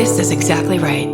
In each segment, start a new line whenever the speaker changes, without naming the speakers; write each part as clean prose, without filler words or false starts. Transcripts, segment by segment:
This is exactly right.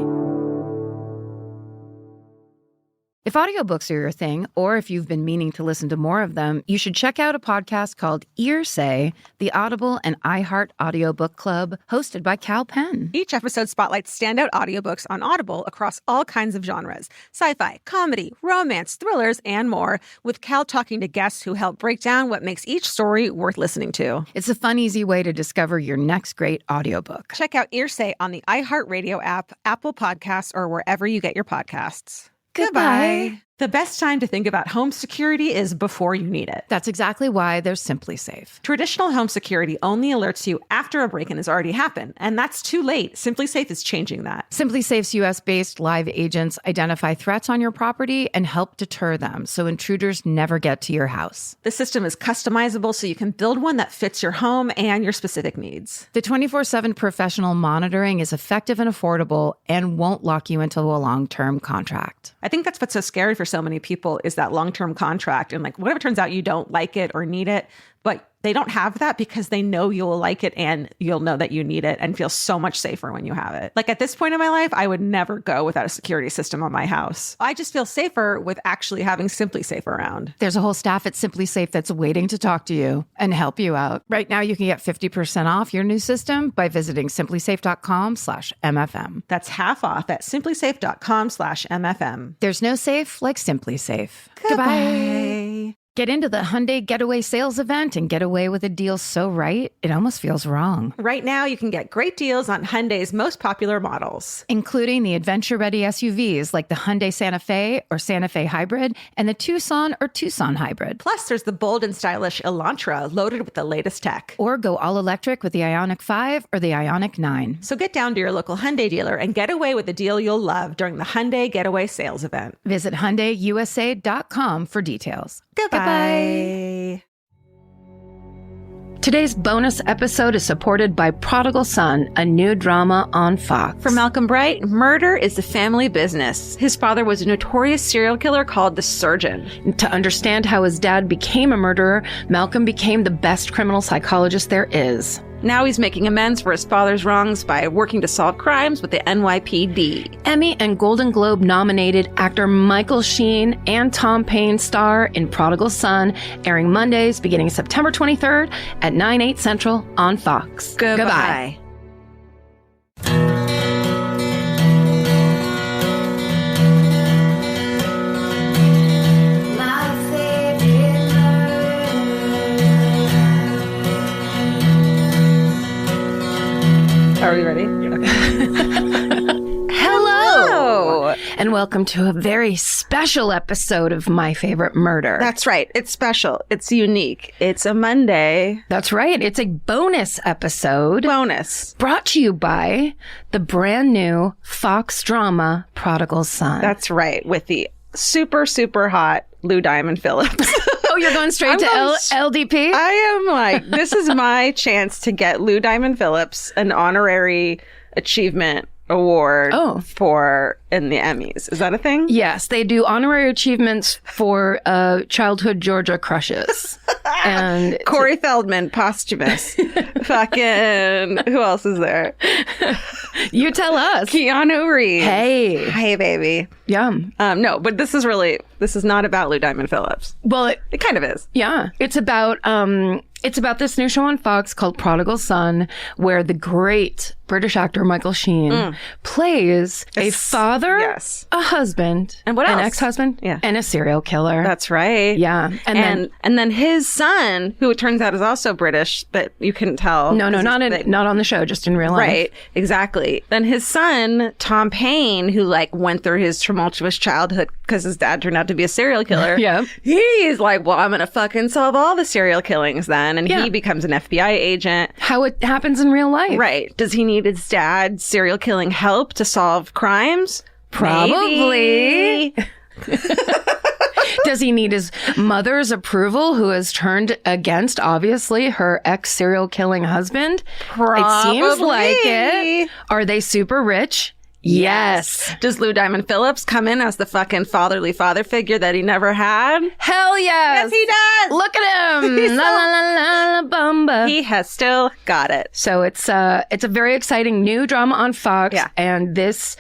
If audiobooks are your thing, or if you've been meaning to listen to more of them, you should check out a podcast called Earsay, the Audible and iHeart Audiobook Club, hosted by Cal Penn.
Each episode spotlights standout audiobooks on Audible across all kinds of genres. Sci-fi, comedy, romance, thrillers, and more, with Cal talking to guests who help break down what makes each story worth listening to.
It's a fun, easy way to discover your next great audiobook.
Check out Earsay on the iHeartRadio app, Apple Podcasts, or wherever you get your podcasts.
Goodbye.
The best time to think about home security is before you need it.
That's exactly why there's Simply Safe.
Traditional home security only alerts you after a break-in has already happened, and that's too late. Simply Safe is changing that.
Simply Safe's U.S.-based live agents identify threats on your property and help deter them so intruders never get to your house.
The system is customizable so you can build one that fits your home and your specific needs.
The 24/7 professional monitoring is effective and affordable and won't lock you into a long-term contract.
I think that's what's so scary for so many people is that long-term contract. And like, what if it turns out you don't like it or need it, but they don't have that because they know you'll like it and you'll know that you need it and feel so much safer when you have it. Like at this point in my life, I would never go without a security system on my house. I just feel safer with actually having Simply Safe around.
There's a whole staff at Simply Safe that's waiting to talk to you and help you out. Right now, you can get 50% off your new system by visiting simplysafe.com/MFM.
That's half off at simplysafe.com/MFM.
There's no safe like Simply Safe.
Goodbye.
Get into the Hyundai Getaway Sales Event and get away with a deal so right, it almost feels wrong.
Right now, you can get great deals on Hyundai's most popular models,
including the adventure-ready SUVs like the Hyundai Santa Fe or Santa Fe Hybrid and the Tucson or Tucson Hybrid.
Plus, there's the bold and stylish Elantra loaded with the latest tech.
Or go all-electric with the Ioniq 5 or the Ioniq 9.
So get down to your local Hyundai dealer and get away with a deal you'll love during the Hyundai Getaway Sales Event.
Visit HyundaiUSA.com for details.
Goodbye.
Today's bonus episode is supported by Prodigal Son, a new drama on Fox.
For Malcolm Bright, murder is a family business. His father was a notorious serial killer called the Surgeon.
To understand how his dad became a murderer, Malcolm became the best criminal psychologist there is.
Now he's making amends for his father's wrongs by working to solve crimes with the NYPD.
Emmy and Golden Globe nominated actor Michael Sheen and Tom Payne star in Prodigal Son, airing Mondays beginning September 23rd at 9/8 Central on Fox.
Goodbye. Are we ready?
Hello! And welcome to a very special episode of My Favorite Murder.
That's right. It's special. It's unique. It's a Monday.
That's right. It's a bonus episode.
Bonus.
Brought to you by the brand new Fox drama, Prodigal Son.
That's right. With the super hot Lou Diamond Phillips.
Oh, you're going straight to LDP?
I am like, this is my chance to get Lou Diamond Phillips an honorary achievement award for in the Emmys. Is that a thing?
Yes, they do honorary achievements for childhood Georgia crushes. And
Corey Feldman, posthumous. Fucking, who else is there?
You tell us.
Keanu Reeves.
Hey,
baby.
Yum.
No, but this is not about Lou Diamond Phillips.
Well,
it kind of is.
Yeah. It's about this new show on Fox called Prodigal Son, where the great British actor Michael Sheen plays a father, a husband,
and what else?
An ex-husband, and a serial killer.
That's right.
Yeah.
And then his son, who it turns out is also British, but you couldn't tell.
No, not on the show, just in real life.
Right. Exactly. Then his son, Tom Payne, who like went through his tumultuous childhood because his dad turned out to be a serial killer.
Yeah.
He's like, well, I'm going to fucking solve all the serial killings then. And he becomes an FBI agent.
How it happens in real life.
Right. Does he need his dad's serial killing help to solve crimes?
Probably. Does he need his mother's approval, who has turned against, obviously, her ex-serial killing husband?
Probably.
It seems like it. Are they super rich? Yes.
Does Lou Diamond Phillips come in as the fucking fatherly father figure that he never had?
Hell yes.
Yes, he does.
Look at him.
He's
La la la la la bumba.
He has still got it.
So it's a very exciting new drama on Fox.
Yeah.
And this,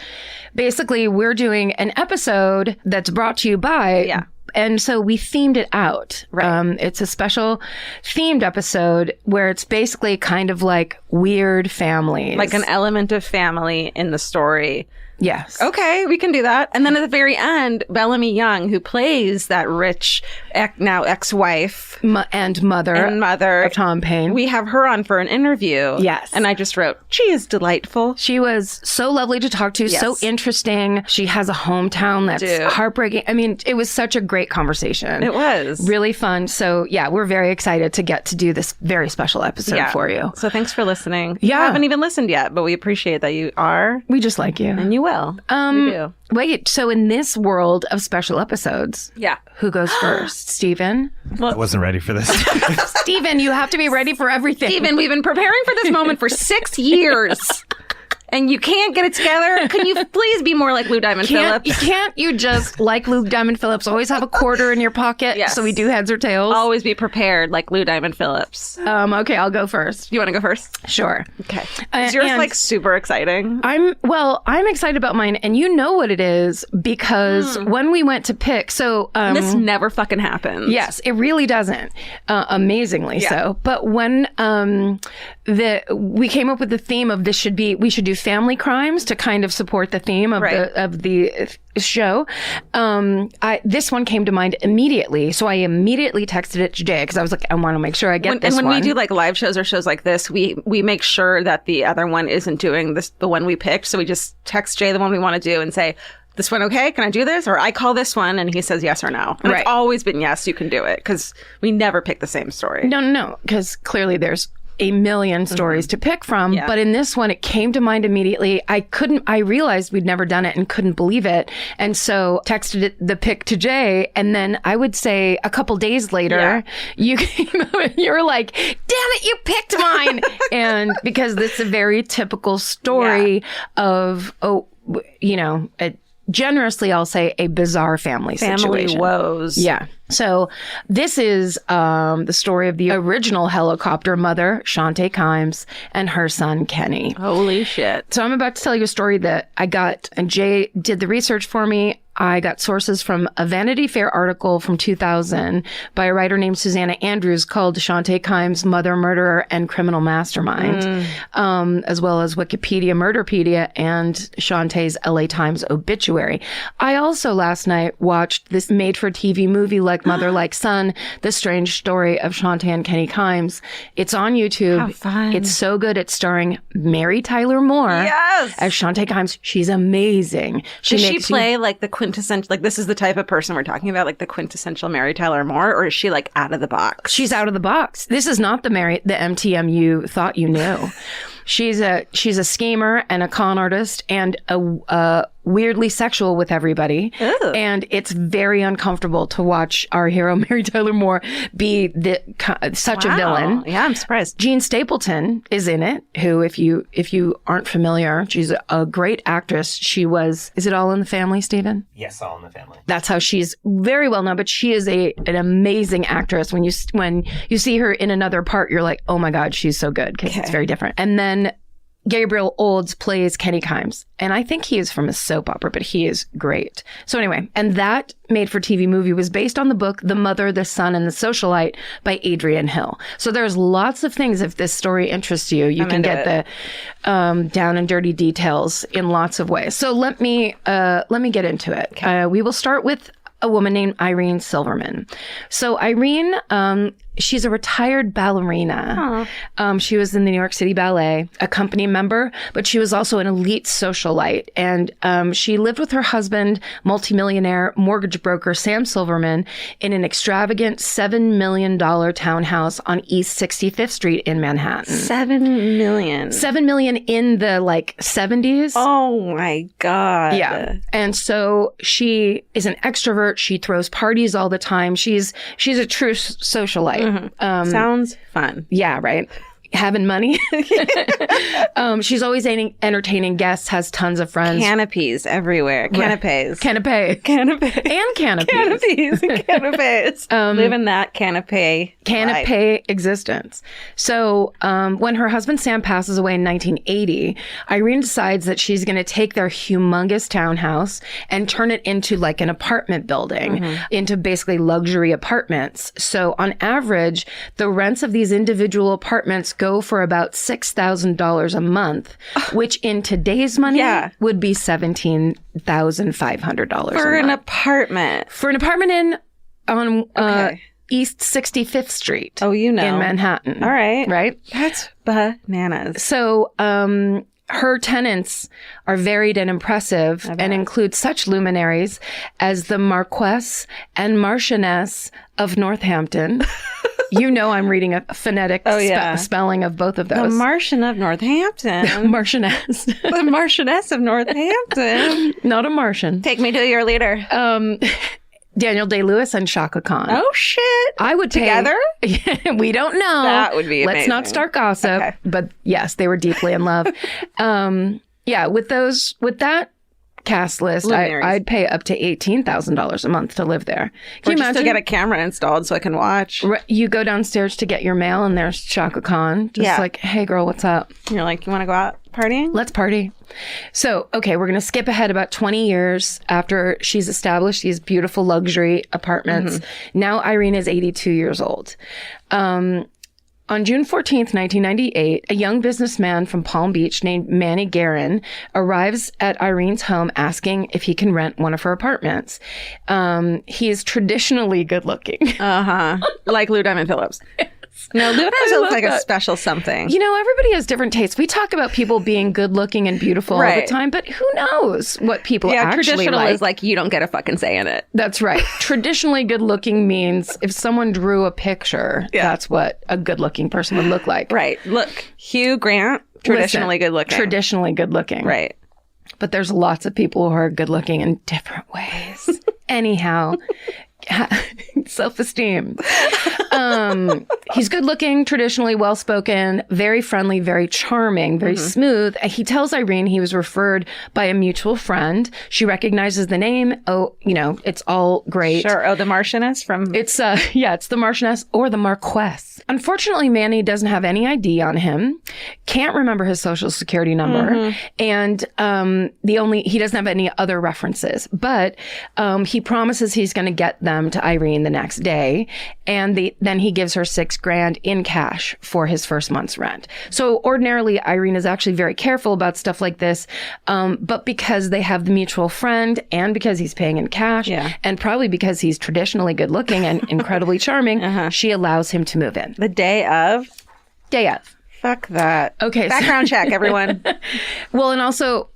basically, we're doing an episode that's brought to you by.
Yeah.
And so we themed it out.
Right.
It's a special themed episode where it's basically kind of like weird families.
Like an element of family in the story.
Yes.
Okay, we can do that. And then at the very end, Bellamy Young, who plays that rich now ex-wife
And mother
of
Tom Paine.
we have her on for an interview.
Yes.
And I just wrote, she is delightful.
She was so lovely to talk to,
Yes.
so interesting. She has a hometown that's heartbreaking. I mean, it was such a great conversation.
It was.
Really fun. So, yeah, we're very excited to get to do this very special episode for you.
So thanks for listening.
Yeah.
You haven't even listened yet, but we appreciate that you are.
We just like you.
And you will. We do.
Wait, so in this world of special episodes,
Yeah.
who goes first? Steven?
I wasn't ready for this.
Steven, you have to be ready for everything.
Steven, we've been preparing for this moment for 6 years. And you can't get it together. Can you please be more like Lou Diamond Phillips?
Can't you just, like Lou Diamond Phillips, always have a quarter in your pocket
Yes.
so we do heads or tails?
Always be prepared like Lou Diamond Phillips.
Okay, I'll go first.
You want to go first?
Sure.
Okay. Is yours
and-
like super exciting?
I'm excited about mine, and you know what it is because when we went to pick, so
This never fucking happens.
yes, it really doesn't, amazingly so. But when we came up with the theme of we should do family crimes to kind of support the theme of the show. This one came to mind immediately, so I immediately texted it to Jay because I was like, I want to make sure I get this
one. And
one.
when we do like live shows or shows like this, we make sure that the other one isn't doing the one we picked. So we just text Jay the one we want to do and say, this one okay? Can I do this? Or I call this one and he says yes or no. And
Right.
It's always been yes, you can do it because we never pick the same story.
No, because clearly there's a million stories to pick from.
Yeah.
But in this one, it came to mind immediately. I realized we'd never done it and couldn't believe it. And so texted the pick to Jay. And then I would say a couple days later, you came up and you were like, damn it, you picked mine. And because this is a very typical story of, generously, I'll say a bizarre family situation.
woes.
Yeah. So this is the story of the original helicopter mother, Sante Kimes, and her son, Kenny.
Holy shit.
So I'm about to tell you a story that I got, and Jay did the research for me. I got sources from a Vanity Fair article from 2000 by a writer named Susanna Andrews called Sante Kimes, Mother, Murderer, and Criminal Mastermind, as well as Wikipedia, Murderpedia, and Shantae's LA Times obituary. I also last night watched this made-for-TV movie, Like Mother, Like Son, The Strange Story of Sante and Kenny Kimes. It's on YouTube.
How fun.
It's so good. It's starring Mary Tyler Moore
Yes.
as Sante Kimes. She's amazing.
Does she
makes you-
play like the quintessential, like this is the type of person we're talking about, like the quintessential Mary Tyler Moore, or is she like out of the box?
She's out of the box. This is not the MTM you thought you knew. She's a schemer and a con artist and a weirdly sexual with everybody.
Ooh.
And it's very uncomfortable to watch our hero Mary Tyler Moore be such a villain.
Yeah, I'm surprised.
Jean Stapleton is in it, who, if you aren't familiar, she's a great actress. She was, is it All in the Family, Stephen?
Yes, All in the Family.
That's how she's very well known, but she is an amazing actress. When you see her in another part, you're like, oh my God, she's so good, because it's very different. And then Gabriel Olds plays Kenny Kimes. And I think he is from a soap opera, but he is great. So anyway, and that made-for-TV movie was based on the book The Mother, the Son, and the Socialite by Adrian Hill. So there's lots of things, if this story interests you, you can get the down and dirty details in lots of ways. So let me get into it. Okay. We will start with a woman named Irene Silverman. So Irene, she's a retired ballerina. She was in the New York City Ballet, a company member, but she was also an elite socialite. And she lived with her husband, multimillionaire mortgage broker Sam Silverman, in an extravagant $7 million townhouse on East 65th Street in Manhattan.
$7 million.
$7 million in the 70s.
Oh my God.
Yeah. And so she is an extrovert. She throws parties all the time. She's a true socialite.
Sounds fun.
Yeah, right. having money. She's always entertaining guests, has tons of friends.
Canopies everywhere. Canapes.
Canapé.
Canapes.
And canopies.
Canopies and canapes. Live in that canapé
existence. So when her husband Sam passes away in 1980, Irene decides that she's going to take their humongous townhouse and turn it into like an apartment building, into basically luxury apartments. So on average, the rents of these individual apartments go for about $6,000 a month, which in today's money would be $17,500
for an apartment.
For an apartment on East 65th Street.
Oh, in
Manhattan.
All right.
Right?
That's bananas.
So her tenants are varied and impressive and include such luminaries as the Marquess and Marchioness of Northampton. I'm reading a phonetic spelling of both of those.
The Martian of Northampton.
Marchioness.
The Marchioness of Northampton.
Not a Martian.
Take me to your leader.
Daniel Day-Lewis and Shaka Khan.
Oh, shit.
I would
together?
We don't know.
That would be amazing.
Let's not start gossip. Okay. But yes, they were deeply in love. With that cast list, I'd pay up to $18,000 a month to live there. Can you imagine?
To get a camera installed so I can watch.
You go downstairs to get your mail and there's Shaka Khan. Just like, hey girl, what's up?
You're like, you want to go out partying?
Let's party. So, we're going to skip ahead about 20 years after she's established these beautiful luxury apartments. Now Irene is 82 years old. On June 14th, 1998, a young businessman from Palm Beach named Manny Guerin arrives at Irene's home asking if he can rent one of her apartments. He is traditionally good looking.
Like Lou Diamond Phillips. No, Lou Diamond Phillips like a special something.
Everybody has different tastes. We talk about people being good looking and beautiful all the time, but who knows what people actually
traditional
like.
is like you don't get a fucking say in it.
That's right. Traditionally good looking means if someone drew a picture, that's what a good looking person would look like.
Right. Look, Hugh Grant, traditionally good looking.
Traditionally good looking.
Right.
But there's lots of people who are good looking in different ways. Anyhow, self-esteem. He's good looking, traditionally well-spoken, very friendly, very charming, very smooth. He tells Irene he was referred by a mutual friend. She recognizes the name. It's all great.
Sure. Oh, the Marchioness from...
It's the Marchioness or the Marquess. Unfortunately, Manny doesn't have any ID on him, can't remember his social security number, and he doesn't have any other references. But he promises he's going to get them to Irene the next day, and then he gives her $6,000 in cash for his first month's rent. So ordinarily, Irene is actually very careful about stuff like this, but because they have the mutual friend, and because he's paying in cash, and probably because he's traditionally good looking and incredibly charming, she allows him to move in.
The day of?
Day of.
Fuck that.
Okay.
Background check, everyone.
Well, and also,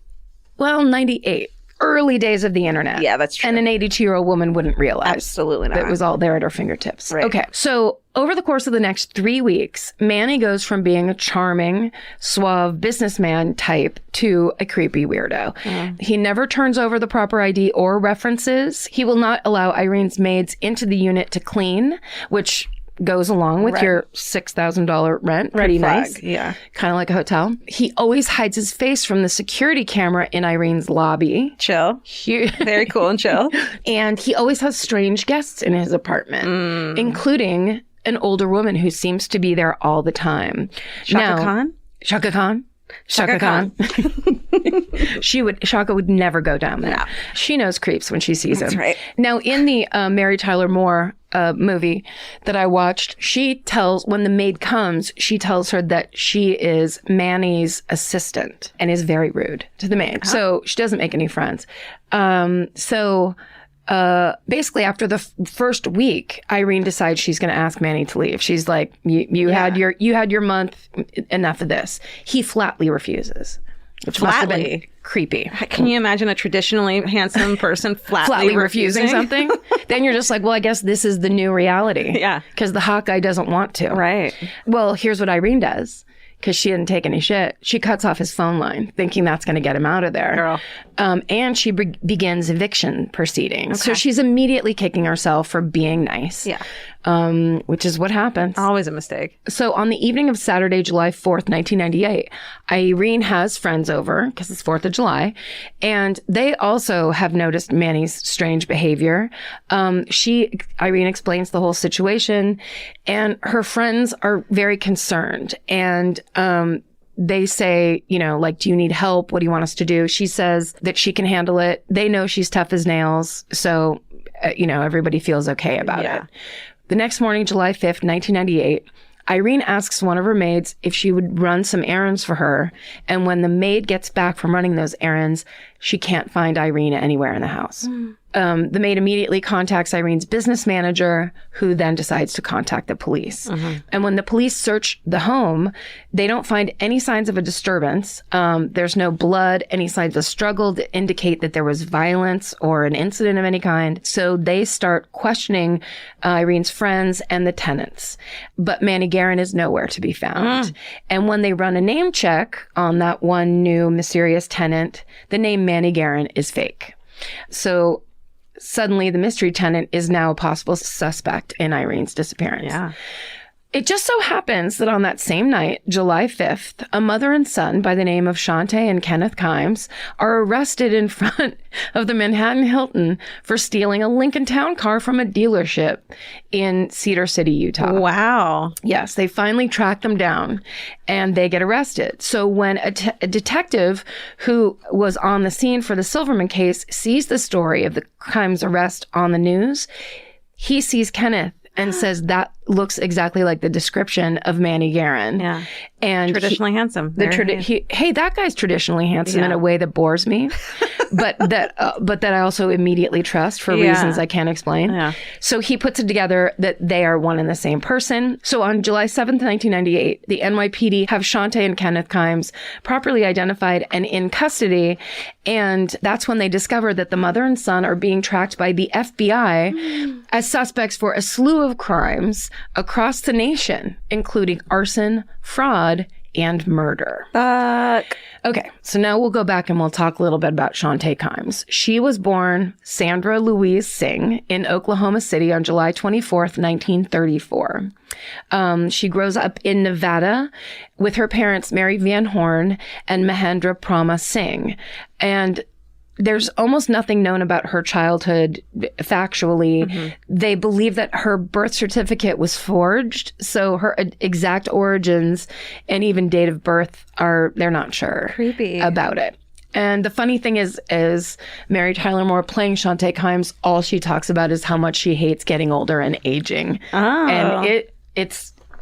98. Early days of the internet.
Yeah, that's true.
And an 82-year-old woman wouldn't realize.
Absolutely not.
It was all there at her fingertips.
Right.
Okay. So over the course of the next 3 weeks, Manny goes from being a charming, suave businessman type to a creepy weirdo. He never turns over the proper ID or references. He will not allow Irene's maids into the unit to clean, which goes along with your $6,000 rent. Pretty nice.
Yeah.
Kind of like a hotel. He always hides his face from the security camera in Irene's lobby.
Chill. Very cool and chill.
And he always has strange guests in his apartment, including an older woman who seems to be there all the time.
Shaka Khan?
Shaka Khan. Shaka Khan. Shaka would never go down there. No. She knows creeps when she sees him.
That's right.
Now, in the Mary Tyler Moore movie that I watched, when the maid comes, she tells her that she is Manny's assistant and is very rude to the maid. So she doesn't make any friends. Basically after the first week, Irene decides she's going to ask Manny to leave. She's like, you had your month, enough of this. He flatly refuses, which must have been creepy.
Can you imagine a traditionally handsome person flatly
refusing something? Then you're just like, well, I guess this is the new reality.
Yeah.
Because the hot guy doesn't want to.
Right.
Well, here's what Irene does. Because she didn't take any shit. She cuts off his phone line, thinking that's going to get him out of there.
Girl.
And she begins eviction proceedings. Okay. So she's immediately kicking herself for being nice.
Yeah.
which is what happens.
Always a mistake.
So on the evening of Saturday, July 4th, 1998, Irene has friends over because it's 4th of July, and they also have noticed Manny's strange behavior. Irene explains the whole situation, and her friends are very concerned. And they say, do you need help? What do you want us to do? She says that she can handle it. They know she's tough as nails. So, everybody feels okay about it. The next morning, July 5th, 1998, Irene asks one of her maids if she would run some errands for her. And when the maid gets back from running those errands, she can't find Irene anywhere in the house. The maid immediately contacts Irene's business manager, who then decides to contact the police. And when the police search the home, they don't find any signs of a disturbance. There's no blood, any signs of a struggle to indicate that there was violence or an incident of any kind. So they start questioning Irene's friends and the tenants. But Manny Guerin is nowhere to be found. And when they run a name check on that one new mysterious tenant, the name Manny Guerin is fake. So suddenly the mystery tenant is now a possible suspect in Irene's disappearance.
Yeah.
It just so happens that on that same night, July 5th, a mother and son by the name of Sante and Kenneth Kimes are arrested in front of the Manhattan Hilton for stealing a Lincoln Town car from a dealership in Cedar City, Utah.
Wow.
Yes, they finally track them down and they get arrested. So when a detective who was on the scene for the Silverman case sees the story of the Kimes arrest on the news, he sees Kenneth and says that looks exactly like the description of Manny Guerin.
Yeah.
And
traditionally handsome.
Hey, that guy's traditionally handsome in a way that bores me, but that I also immediately trust for reasons I can't explain.
Yeah.
So he puts it together that they are one and the same person. So on July 7th, 1998, the NYPD have Sante and Kenneth Kimes properly identified and in custody. And that's when they discover that the mother and son are being tracked by the FBI as suspects for a slew of crimes across the nation, including arson, fraud, and murder.
Fuck.
Okay, so now we'll go back and we'll talk a little bit about Sante Kimes. She was born Sandra Louise Singh in Oklahoma City on July 24th, 1934. She grows up in Nevada with her parents, Mary Van Horn and Mahendra Prama Singh. And there's almost nothing known about her childhood factually. They believe that her birth certificate was forged, so her exact origins and even date of birth they're not sure
Creepy.
About it. And the funny thing is Mary Tyler Moore playing Sante Kimes, all she talks about is how much she hates getting older and aging.
Oh.
And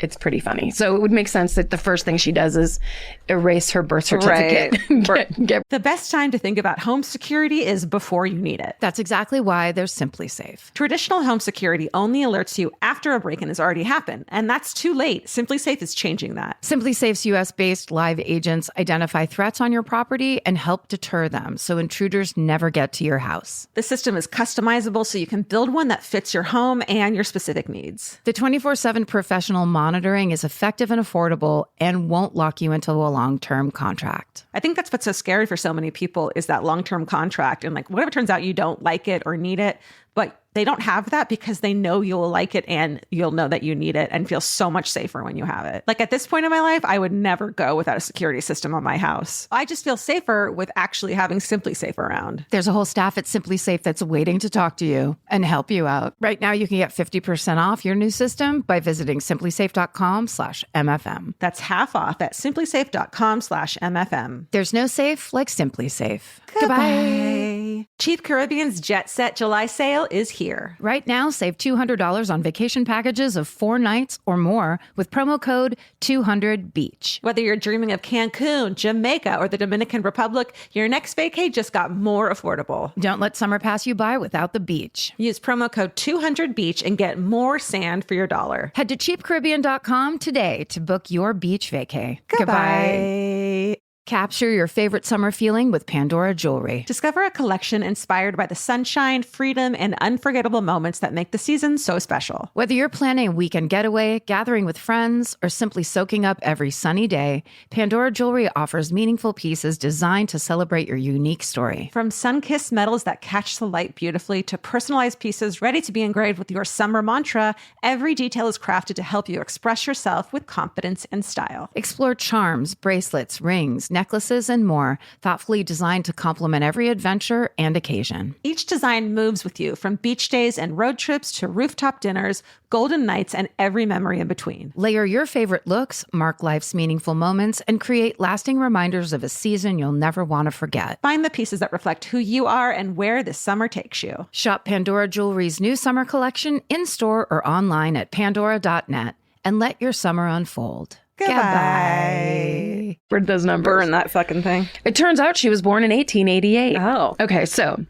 it's pretty funny. So it would make sense that the first thing she does is erase her birth certificate.
Right. The best time to think about home security is before you need it.
That's exactly why there's Simply Safe.
Traditional home security only alerts you after a break-in has already happened, and that's too late. Simply Safe is changing that.
Simply Safe's US-based live agents identify threats on your property and help deter them so intruders never get to your house.
The system is customizable so you can build one that fits your home and your specific needs.
The 24/7 professional monitoring is effective and affordable and won't lock you into a long-term contract.
I think that's what's so scary for so many people is that long-term contract. And what if it turns out you don't like it or need it, but they don't have that because they know you'll like it and you'll know that you need it and feel so much safer when you have it. At this point in my life, I would never go without a security system on my house. I just feel safer with actually having Simply Safe around.
There's a whole staff at Simply Safe that's waiting to talk to you and help you out. Right now, you can get 50% off your new system by visiting simplysafe.com/MFM.
That's half off at simplysafe.com/MFM.
There's no safe like Simply Safe.
Goodbye. Cheap Caribbean's Jet Set July sale is here.
Right now, save $200 on vacation packages of 4 nights or more with promo code 200BEACH.
Whether you're dreaming of Cancun, Jamaica, or the Dominican Republic, your next vacay just got more affordable.
Don't let summer pass you by without the beach.
Use promo code 200BEACH and get more sand for your dollar.
Head to cheapcaribbean.com today to book your beach vacay.
Goodbye.
Capture your favorite summer feeling with Pandora Jewelry.
Discover a collection inspired by the sunshine, freedom, and unforgettable moments that make the season so special.
Whether you're planning a weekend getaway, gathering with friends, or simply soaking up every sunny day, Pandora Jewelry offers meaningful pieces designed to celebrate your unique story.
From sun-kissed metals that catch the light beautifully to personalized pieces ready to be engraved with your summer mantra, every detail is crafted to help you express yourself with confidence and style.
Explore charms, bracelets, rings, necklaces, and more, thoughtfully designed to complement every adventure and occasion.
Each design moves with you, from beach days and road trips to rooftop dinners, golden nights, and every memory in between.
Layer your favorite looks, mark life's meaningful moments, and create lasting reminders of a season you'll never want to forget.
Find the pieces that reflect who you are and where this summer takes you.
Shop Pandora Jewelry's new summer collection in-store or online at pandora.net and let your summer unfold.
Goodbye.
Where'd those numbers?
Burn that fucking thing.
It turns out she was born in 1888.
Oh.
Okay, so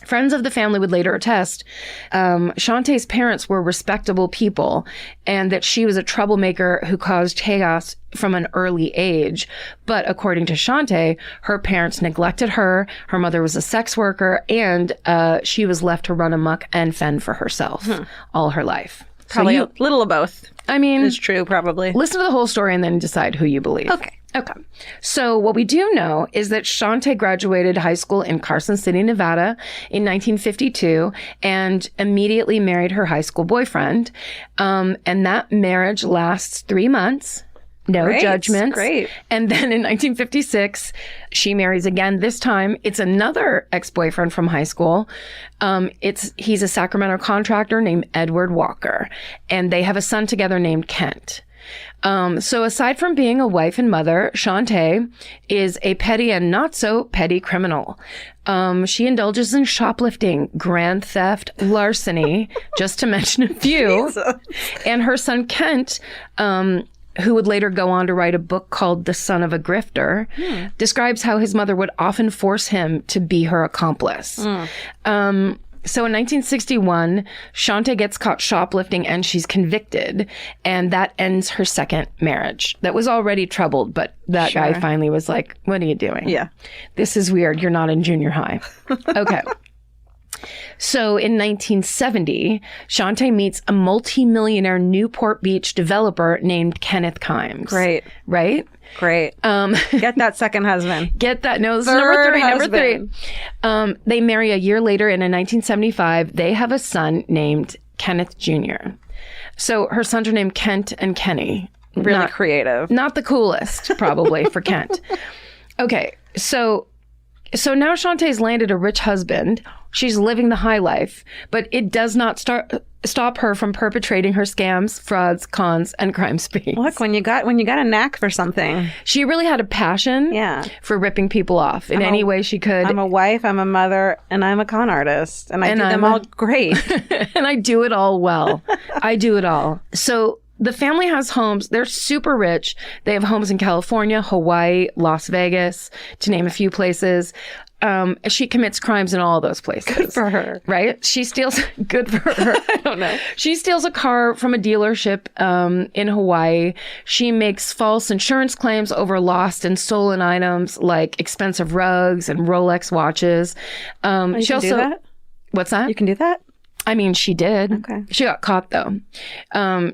friends of the family would later attest Sante's parents were respectable people and that she was a troublemaker who caused chaos from an early age. But according to Sante, her parents neglected her, her mother was a sex worker, and she was left to run amok and fend for herself all her life.
Probably
So
a little of both.
I mean,
It's true, probably.
listen to the whole story and then decide who you believe.
Okay.
Okay. So what we do know is that Sante graduated high school in Carson City, Nevada in 1952 and immediately married her high school boyfriend. And that marriage lasts 3 months. No
Great,
judgments.
great.
And then in 1956, she marries again. This time, it's another ex-boyfriend from high school. He's a Sacramento contractor named Edward Walker, and they have a son together named Kent. So aside from being a wife and mother, Sante is a petty and not so petty criminal. She indulges in shoplifting, grand theft, larceny, just to mention a few. And her son Kent, who would later go on to write a book called The Son of a Grifter, describes how his mother would often force him to be her accomplice. So in 1961, Sante gets caught shoplifting and she's convicted, and that ends her second marriage. That was already troubled, but that guy finally was like, what are you doing?
Yeah.
This is weird. You're not in junior high. Okay. So in 1970, Sante meets a multi-millionaire Newport Beach developer named Kenneth Kimes.
Great.
Right?
Great. Get that second husband.
Get that. No, this is
Third
number three.
husband.
They marry a year later, and in 1975, they have a son named Kenneth Jr. So her sons are named Kent and Kenny.
Really creative.
Not the coolest, probably, for Kent. Okay, so now Shantae's landed a rich husband. She's living the high life, but it does not stop her from perpetrating her scams, frauds, cons, and crime sprees.
Look, when you got a knack for something.
She really had a passion for ripping people off in any way she could.
I'm a wife, I'm a mother, and I'm a con artist. And I do them all great.
And I do it all well. I do it all. So the family has homes. They're super rich. They have homes in California, Hawaii, Las Vegas, to name a few places. She commits crimes in all of those places.
Good for her.
Right? She steals, good for her. I don't know. She steals a car from a dealership in Hawaii. She makes false insurance claims over lost and stolen items like expensive rugs and Rolex watches.
You
She
can
also,
do that?
what's that?
You can do that?
I mean, she did.
Okay.
She got caught, though.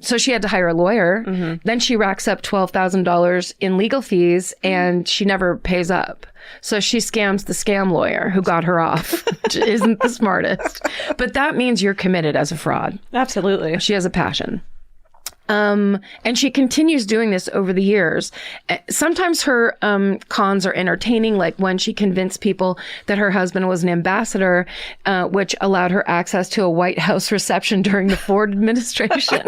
So she had to hire a lawyer. Then she racks up $12,000 in legal fees, and she never pays up. So she scams the scam lawyer who got her off, which isn't the smartest. But that means you're committed as a fraud.
Absolutely.
She has a passion. And she continues doing this over the years. Sometimes her cons are entertaining, like when she convinced people that her husband was an ambassador, which allowed her access to a White House reception during the Ford administration.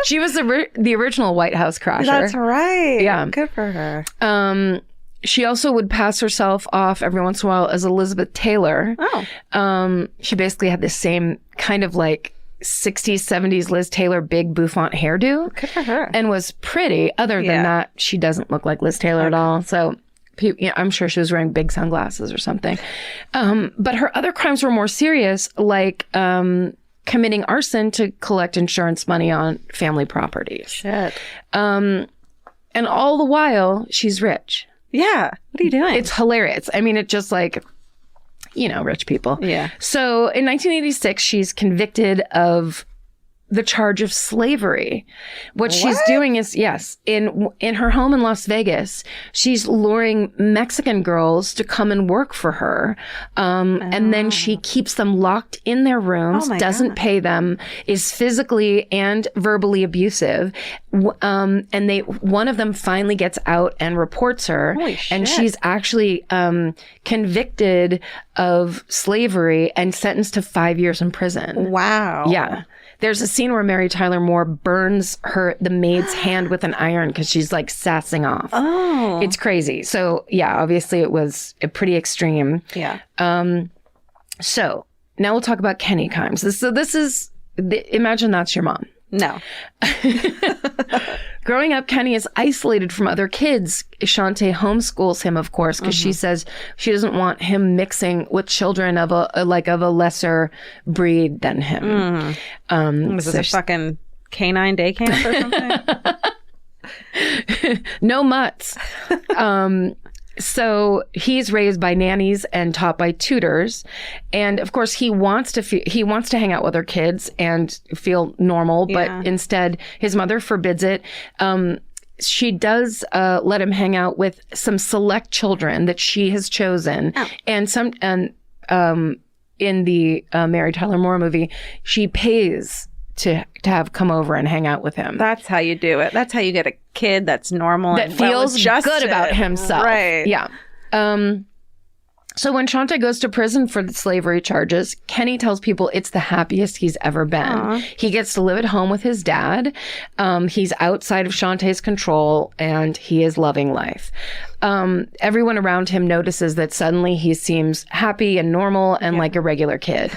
She was the original White House crasher.
That's right.
Yeah.
Good for her.
She also would pass herself off every once in a while as Elizabeth Taylor.
Oh.
She basically had this same kind of like 60s, 70s Liz Taylor big bouffant hairdo.
Good for her.
And was pretty. Other than that, she doesn't look like Liz Taylor at all. So I'm sure she was wearing big sunglasses or something. But her other crimes were more serious, like committing arson to collect insurance money on family properties.
Shit.
And all the while, she's rich.
Yeah. What are you doing?
It's hilarious. I mean, it just like, rich people.
Yeah.
So in 1986, she's convicted of the charge of slavery. What she's doing is, in her home in Las Vegas, she's luring Mexican girls to come and work for her. And then she keeps them locked in their rooms, doesn't pay them, is physically and verbally abusive. And one of them finally gets out and reports her.
Holy shit.
And she's actually convicted of slavery and sentenced to 5 years in prison.
Wow.
Yeah. There's a scene where Mary Tyler Moore burns the maid's hand with an iron because she's like sassing off.
Oh.
It's crazy. So yeah, obviously it was pretty extreme.
Yeah.
So now we'll talk about Kenny Kimes. Imagine that's your mom.
No.
Growing up, Kenny is isolated from other kids. Sante homeschools him, of course, because she says she doesn't want him mixing with children of a lesser breed than him.
Was this a fucking canine day camp or something?
No mutts. So he's raised by nannies and taught by tutors, and of course he wants to hang out with her kids and feel normal, but instead his mother forbids it. She does let him hang out with some select children that she has chosen, and in the Mary Tyler Moore movie, she pays to have come over and hang out with him.
That's how you do it. That's how you get a kid that's normal
that
and
feels good about himself.
Right.
Yeah. So when Sante goes to prison for the slavery charges, Kenny tells people it's the happiest he's ever been. Aww. He gets to live at home with his dad. He's outside of Shantae's control, and he is loving life. Everyone around him notices that suddenly he seems happy and normal and like a regular kid.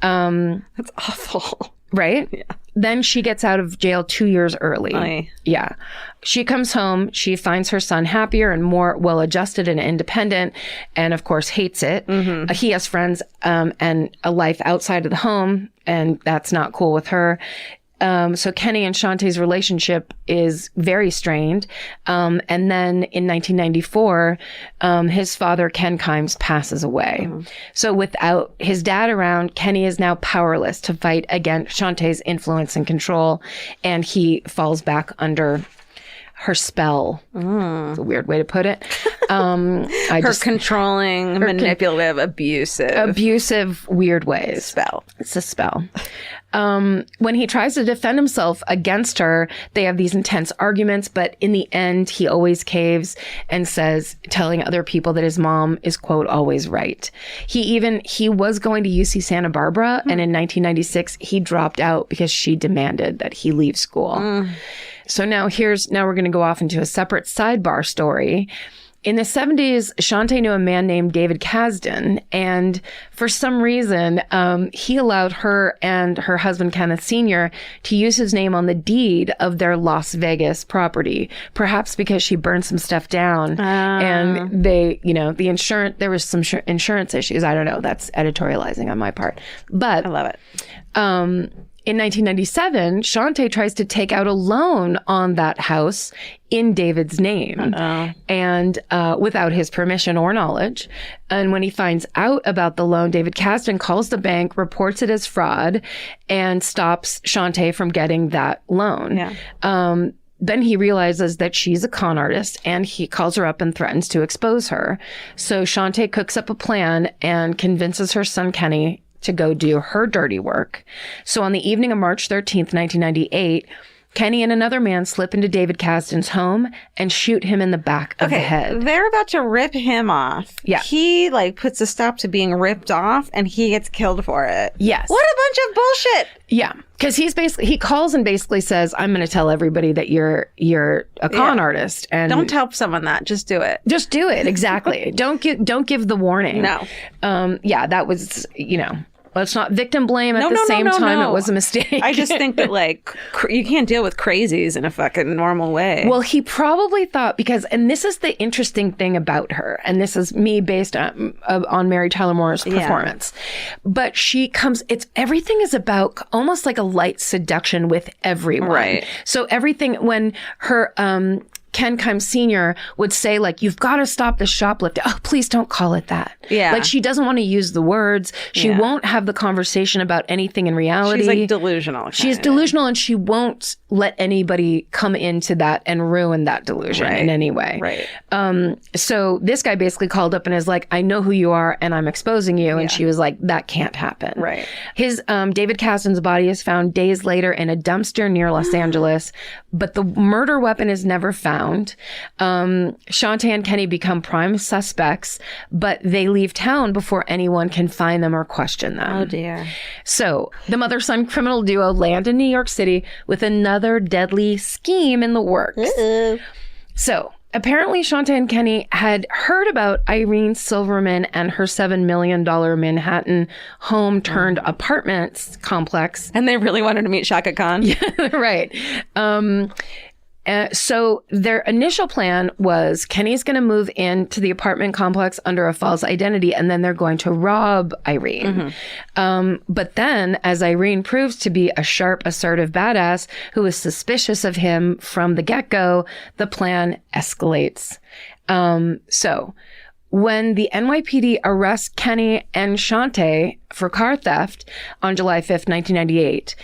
That's awful.
Right?
Yeah.
Then she gets out of jail 2 years early.
Aye.
Yeah. She comes home. She finds her son happier and more well-adjusted and independent, and of course hates it. Mm-hmm. He has friends and a life outside of the home, and that's not cool with her. So Kenny and Shantae's relationship is very strained. And then in 1994, his father, Ken Kimes, passes away. Mm. So without his dad around, Kenny is now powerless to fight against Shantae's influence and control, and he falls back under her spell. It's a weird way to put it.
Controlling, manipulative, abusive,
weird ways.
Spell.
It's a spell. When he tries to defend himself against her, they have these intense arguments, but in the end, he always caves and says, telling other people that his mom is, quote, always right. He was going to UC Santa Barbara, and in 1996, he dropped out because she demanded that he leave school. So now we're going to go off into a separate sidebar story. In the 70s, Sante knew a man named David Kasdan, and for some reason, he allowed her and her husband, Kenneth Sr., to use his name on the deed of their Las Vegas property, perhaps because she burned some stuff down, and they, the insurance, there was some insurance issues. I don't know. That's editorializing on my part. But
I love it.
In 1997, Sante tries to take out a loan on that house in David's name and without his permission or knowledge. And when he finds out about the loan, David Kasdan calls the bank, reports it as fraud, and stops Sante from getting that loan. Yeah. Then he realizes that she's a con artist, and he calls her up and threatens to expose her. So Sante cooks up a plan and convinces her son Kenny to go do her dirty work. So on the evening of March 13th, 1998, Kenny and another man slip into David Kasdan's home and shoot him in the back of the head.
They're about to rip him off.
Yeah.
He puts a stop to being ripped off, and he gets killed for it.
Yes.
What a bunch of bullshit.
Yeah. Because he calls and basically says, I'm going to tell everybody that you're a con artist. And
don't tell someone that. Just do it.
Just do it. Exactly. Don't give the warning.
No.
That was, let's not victim blame at the same time. It was a mistake.
I just think that you can't deal with crazies in a fucking normal way.
Well, he probably thought and this is the interesting thing about her, and this is me based on Mary Tyler Moore's performance. But everything is about almost like a light seduction with everyone.
Right.
So everything when her Ken Kime Sr. would say, like, you've got to stop the shoplifting. Oh, please don't call it that.
Yeah.
Like, she doesn't want to use the words. She won't have the conversation about anything in reality.
She's like delusional.
She's delusional, and she won't let anybody come into that and ruin that delusion in any way.
Right.
So this guy basically called up and is like, I know who you are and I'm exposing you. And she was like, that can't happen.
Right.
His David Caston's body is found days later in a dumpster near Los Angeles, but the murder weapon is never found. Sante and Kenny become prime suspects, but they leave town before anyone can find them or question them.
Oh, dear.
So the mother-son criminal duo land in New York City with another deadly scheme in the works. So apparently Sante and Kenny had heard about Irene Silverman and her $7 million Manhattan home turned apartments complex.
And they really wanted to meet Shaka Khan.
Right. So their initial plan was Kenny's going to move into the apartment complex under a false identity, and then they're going to rob Irene. But then, as Irene proves to be a sharp, assertive badass who is suspicious of him from the get-go, the plan escalates. So when the NYPD arrests Kenny and Sante for car theft on July 5th, 1998,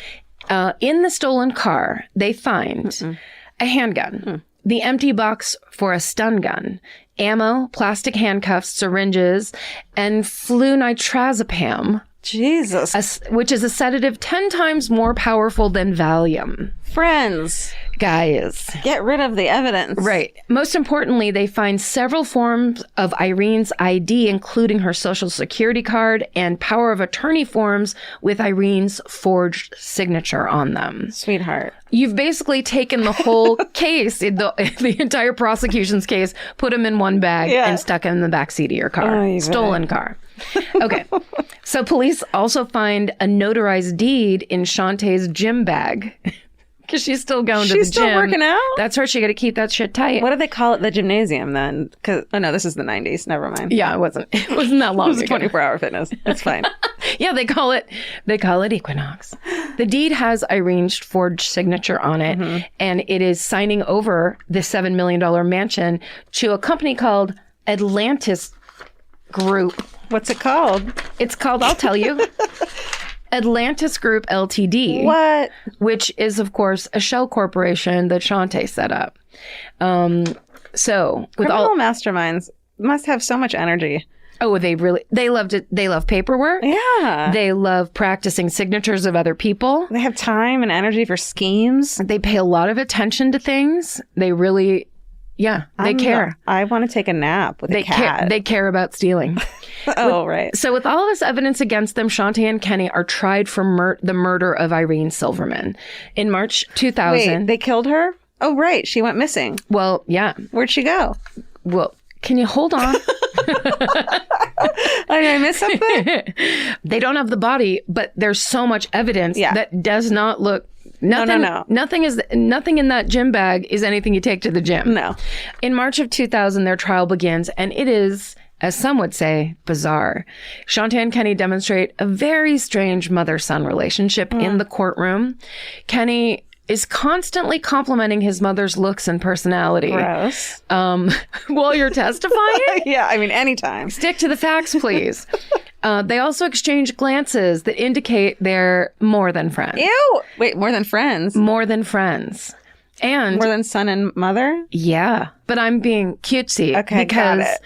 in the stolen car, they find a handgun, the empty box for a stun gun, ammo, plastic handcuffs, syringes, and flunitrazepam.
Jesus.
Which is a sedative 10 times more powerful than Valium.
Friends.
Guys.
Get rid of the evidence.
Right. Most importantly, they find several forms of Irene's ID, including her social security card and power of attorney forms with Irene's forged signature on them.
Sweetheart.
You've basically taken the whole case, the entire prosecution's case, put them in one bag and stuck them in the backseat of your car. Stolen car. Okay. So police also find a notarized deed in Shantae's gym bag. Because she's still going to the gym.
She's still working out?
That's her. She got to keep that shit tight.
What do they call it? The gymnasium then? Oh no, this is the 90s. Never mind.
Yeah, it wasn't that long
It was
ago.
24-hour fitness. It's fine.
Yeah, they call it Equinox. The deed has Irene's forged signature on it, and it is signing over the $7 million mansion to a company called Atlantis Group.
What's it called?
It's called, I'll tell you, Atlantis Group Ltd.
What?
Which is, of course, a shell corporation that Sante set up. So with
Criminal masterminds must have so much energy.
Oh, they loved it. They love paperwork.
Yeah.
They love practicing signatures of other people.
They have time and energy for schemes.
They pay a lot of attention to things. They really, they care.
I want to take a nap with a cat.
They care about stealing.
Right.
So with all this evidence against them, Sante and Kenny are tried for the murder of Irene Silverman. In March 2000.
Wait, they killed her? Oh, right. She went missing.
Well, yeah.
Where'd she go?
Well, can you hold on?
Did I miss something?
They don't have the body, but there's so much evidence that does not look... Nothing,
No.
Nothing in that gym bag is anything you take to the gym.
No.
In March of 2000, their trial begins, and it is, as some would say, bizarre. Sante and Kenny demonstrate a very strange mother-son relationship in the courtroom. Kenny is constantly complimenting his mother's looks and personality.
Gross.
While you're testifying?
Yeah, I mean, anytime.
Stick to the facts, please. They also exchange glances that indicate they're more than friends.
Ew! Wait, more than friends?
More than friends. And
more than son and mother?
Yeah. But I'm being cutesy.
Okay, got it.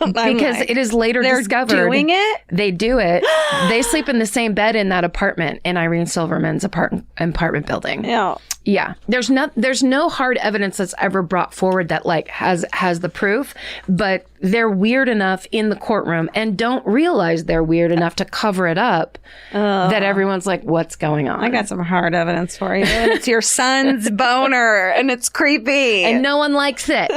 Because it is later discovered.
They're doing it?
They do it. They sleep in the same bed in that apartment in Irene Silverman's apartment building.
Yeah.
Yeah. There's no hard evidence that's ever brought forward that like has the proof, but they're weird enough in the courtroom and don't realize they're weird enough to cover it up that everyone's like, what's going on?
I got some hard evidence for you. It's your son's boner and it's creepy.
And no one likes it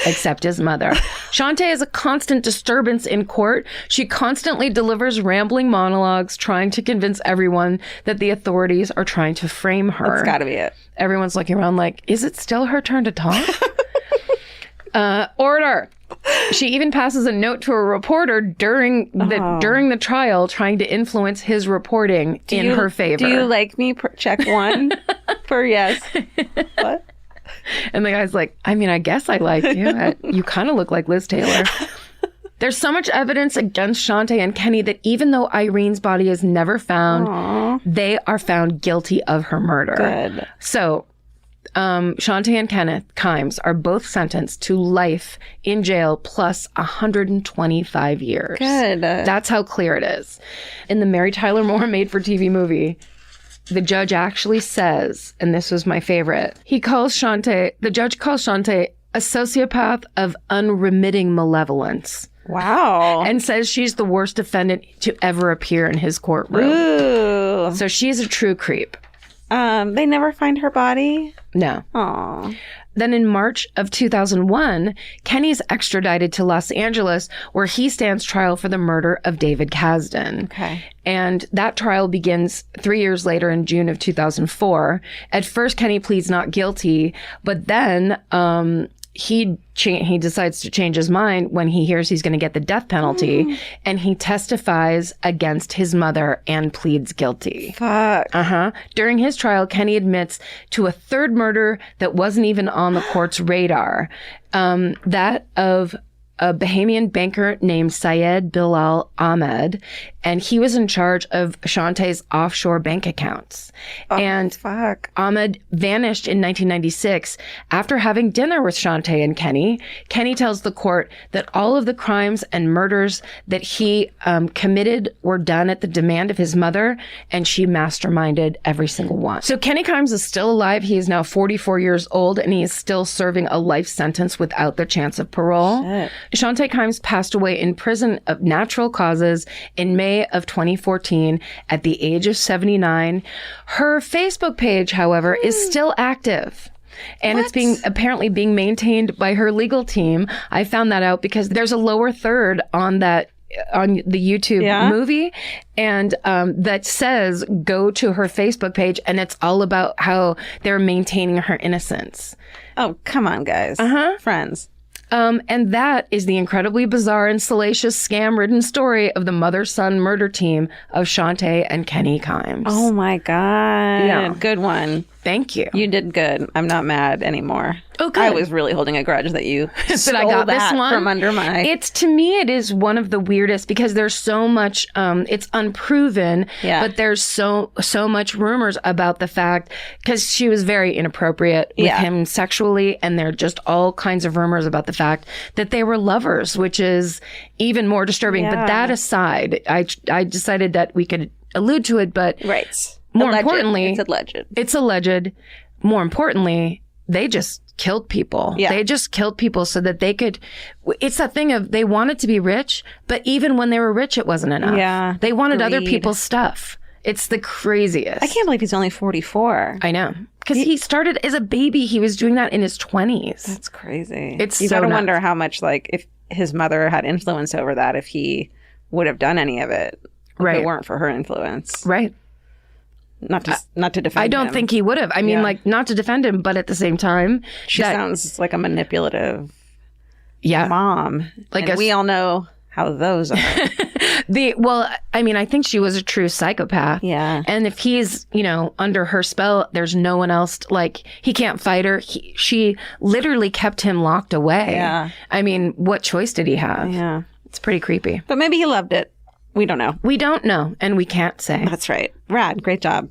except his mother. Sante is a constant disturbance in court. She constantly delivers rambling monologues trying to convince everyone that the authorities are trying to frame her.
That's got to be it.
Everyone's looking around like, is it still her turn to talk? Order. She even passes a note to a reporter during the trial, trying to influence his reporting in her favor.
Do you like me? Check one for yes. What?
And the guy's like, I mean, I guess I like you. You kind of look like Liz Taylor. There's so much evidence against Sante and Kenny that even though Irene's body is never found, they are found guilty of her murder.
Good.
So Sante and Kenneth Kimes are both sentenced to life in jail plus 125 years.
Good.
That's how clear it is. In the Mary Tyler Moore made-for-TV movie, the judge actually says, and this was my favorite, the judge calls Sante a sociopath of unremitting malevolence.
Wow.
And says she's the worst defendant to ever appear in his courtroom.
Ooh.
So she's a true creep.
They never find her body?
No.
Aw.
Then in March of 2001, Kenny's extradited to Los Angeles, where he stands trial for the murder of David Kasdan.
Okay.
And that trial begins 3 years later in June of 2004. At first, Kenny pleads not guilty, but then he decides to change his mind when he hears he's going to get the death penalty, and he testifies against his mother and pleads guilty.
Fuck.
During his trial, Kenny admits to a third murder that wasn't even on the court's radar, that of a Bahamian banker named Syed Bilal Ahmed, and he was in charge of Shantae's offshore bank accounts. And
Fuck.
Ahmed vanished in 1996 after having dinner with Sante and Kenny. Kenny tells the court that all of the crimes and murders that he committed were done at the demand of his mother, and she masterminded every single one. So Kenny Kimes is still alive. He is now 44 years old, and he is still serving a life sentence without the chance of parole.
Shit.
Sante Kimes passed away in prison of natural causes in May of 2014 at the age of 79. Her Facebook page, however, is still active. And it's apparently being maintained by her legal team. I found that out because there's a lower third on the YouTube movie, and that says go to her Facebook page, and it's all about how they're maintaining her innocence.
Oh, come on, guys. Friends.
And that is the incredibly bizarre and salacious scam-ridden story of the mother-son murder team of Sante and Kenny Kimes.
Oh my God.
Yeah.
Good one.
Thank you.
You did good. I'm not mad anymore.
Oh, good.
I was really holding a grudge that you
that I got this one
from under my...
To me, it is one of the weirdest because there's so much, it's unproven, but there's so much rumors about the fact, because she was very inappropriate with him sexually, and there are just all kinds of rumors about the fact that they were lovers, which is even more disturbing.
Yeah.
But that aside, I decided that we could allude to it, but more importantly, it's alleged. More importantly, they just killed people. Yeah. They just killed people so that they could, it's that thing of they wanted to be rich, but even when they were rich, it wasn't enough.
Yeah.
They wanted other people's stuff. It's the craziest.
I can't believe he's only 44.
I know. Because he started as a baby. He was doing that in his 20s.
That's crazy.
It's
you
so
gotta
nuts.
wonder how much, like, if his mother had influence over that, if he would have done any of it. If it weren't for her influence.
Right.
Not to defend him.
I don't think he would have. I mean, like, not to defend him, but at the same time,
she sounds like a manipulative
Yeah.
mom.
Like
and we all know how those are.
Well, I mean, I think she was a true psychopath.
Yeah.
And if he's, you know, under her spell, there's no one else, like, he can't fight her. She literally kept him locked away.
Yeah.
I mean, what choice did he have?
Yeah.
It's pretty creepy.
But maybe he loved it. We don't know.
We don't know, and we can't say.
That's right. Rad. Great job.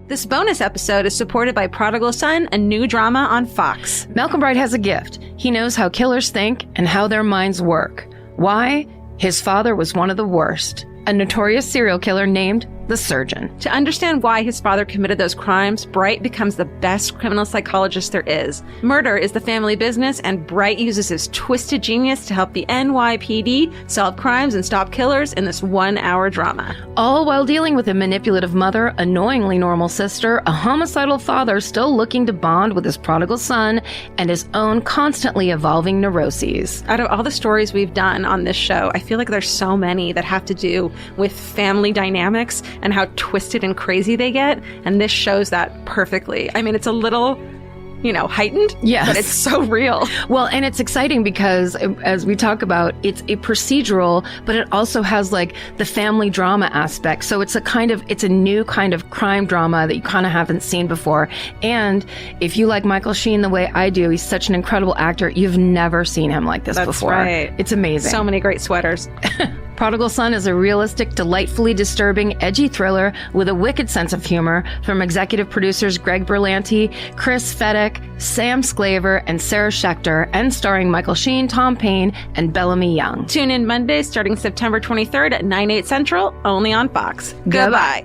This bonus episode is supported by Prodigal Son, a new drama on Fox.
Malcolm Bright has a gift. He knows how killers think and how their minds work. Why? His father was one of the worst, a notorious serial killer named the Surgeon.
To understand why his father committed those crimes, Bright becomes the best criminal psychologist there is. Murder is the family business, and Bright uses his twisted genius to help the NYPD solve crimes and stop killers in this 1-hour drama.
All while dealing with a manipulative mother, annoyingly normal sister, a homicidal father still looking to bond with his prodigal son, and his own constantly evolving neuroses.
Out of all the stories we've done on this show, I feel like there's so many that have to do with family dynamics and how twisted and crazy they get, and this shows that perfectly. I mean, it's a little heightened.
Yes.
But it's so real.
Well, and it's exciting because, as we talk about, it's a procedural, but it also has like the family drama aspect. So it's a new kind of crime drama that you kind of haven't seen before. And if you like Michael Sheen the way I do, he's such an incredible actor. You've never seen him like this before.
Right.
It's amazing.
So many great sweaters.
Prodigal Son is a realistic, delightfully disturbing, edgy thriller with a wicked sense of humor from executive producers Greg Berlanti, Chris Fedek, Sam Sclaver, and Sarah Schechter, and starring Michael Sheen, Tom Payne, and Bellamy Young.
Tune in Monday starting September 23rd at 9/8 Central, only on Fox. Goodbye.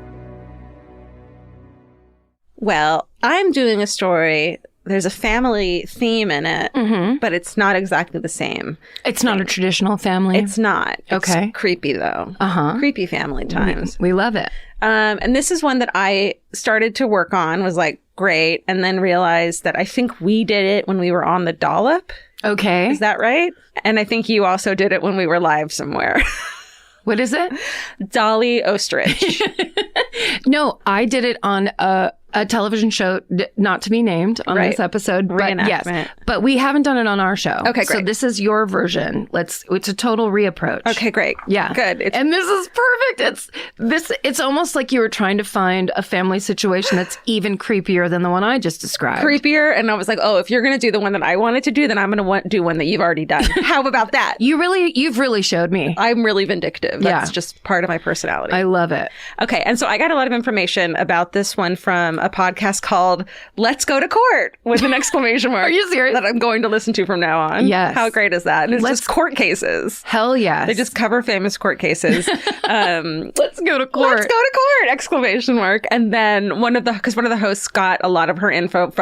Well, I'm doing a story. There's a family theme in it, but it's not exactly the same.
It's not a traditional family?
It's not. It's
okay.
Creepy, though. Creepy family times.
We love it.
And this is one that I started to work on, was like, great, and then realized that I think we did it when we were on the Dollop.
Okay.
Is that right? And I think you also did it when we were live somewhere.
What is it?
Dolly, Oesterreich.
No, I did it on a television show, not to be named on this episode, but yes, but we haven't done it on our show.
Okay, great.
So this is your version. It's a total reapproach.
Okay, great.
Yeah.
Good.
And this is perfect. It's almost like you were trying to find a family situation that's even creepier than the one I just described.
Creepier. And I was like, oh, if you're going to do the one that I wanted to do, then I'm going to do one that you've already done. How about that?
You've really showed me.
I'm really vindictive. That's just part of my personality.
I love it.
Okay. And so I got a lot of information about this one from a podcast called Let's Go to Court with an exclamation mark.
Are you serious?
That I'm going to listen to from now on.
Yes.
How great is that? And it's just court cases.
Hell yes.
They just cover famous court cases.
Let's go to court.
Let's go to court! Exclamation mark. And then one of the hosts got a lot of her info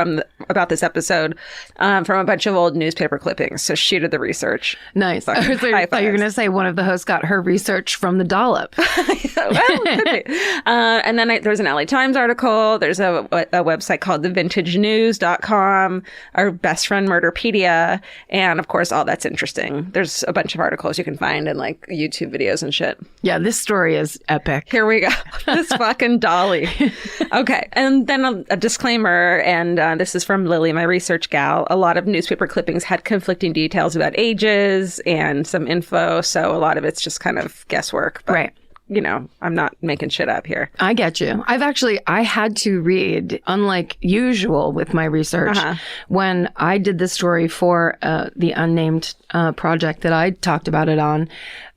about this episode from a bunch of old newspaper clippings. So she did the research.
Nice. I thought you were going to say one of the hosts got her research from the Dollop.
Well, could be. And then there's an LA Times article. There's a website called thevintagenews.com, our best friend Murderpedia, and of course all that's interesting. There's a bunch of articles you can find and like YouTube videos and shit.
Yeah, this story is epic.
Here we go. This fucking Dolly. Okay. And then a disclaimer, and this is from Lily, my research gal. A lot of newspaper clippings had conflicting details about ages and some info, so a lot of it's just kind of guesswork. But,
right.
I'm not making shit up here.
I get you. I had to read, unlike usual with my research, when I did this story for the unnamed project that I talked about it on.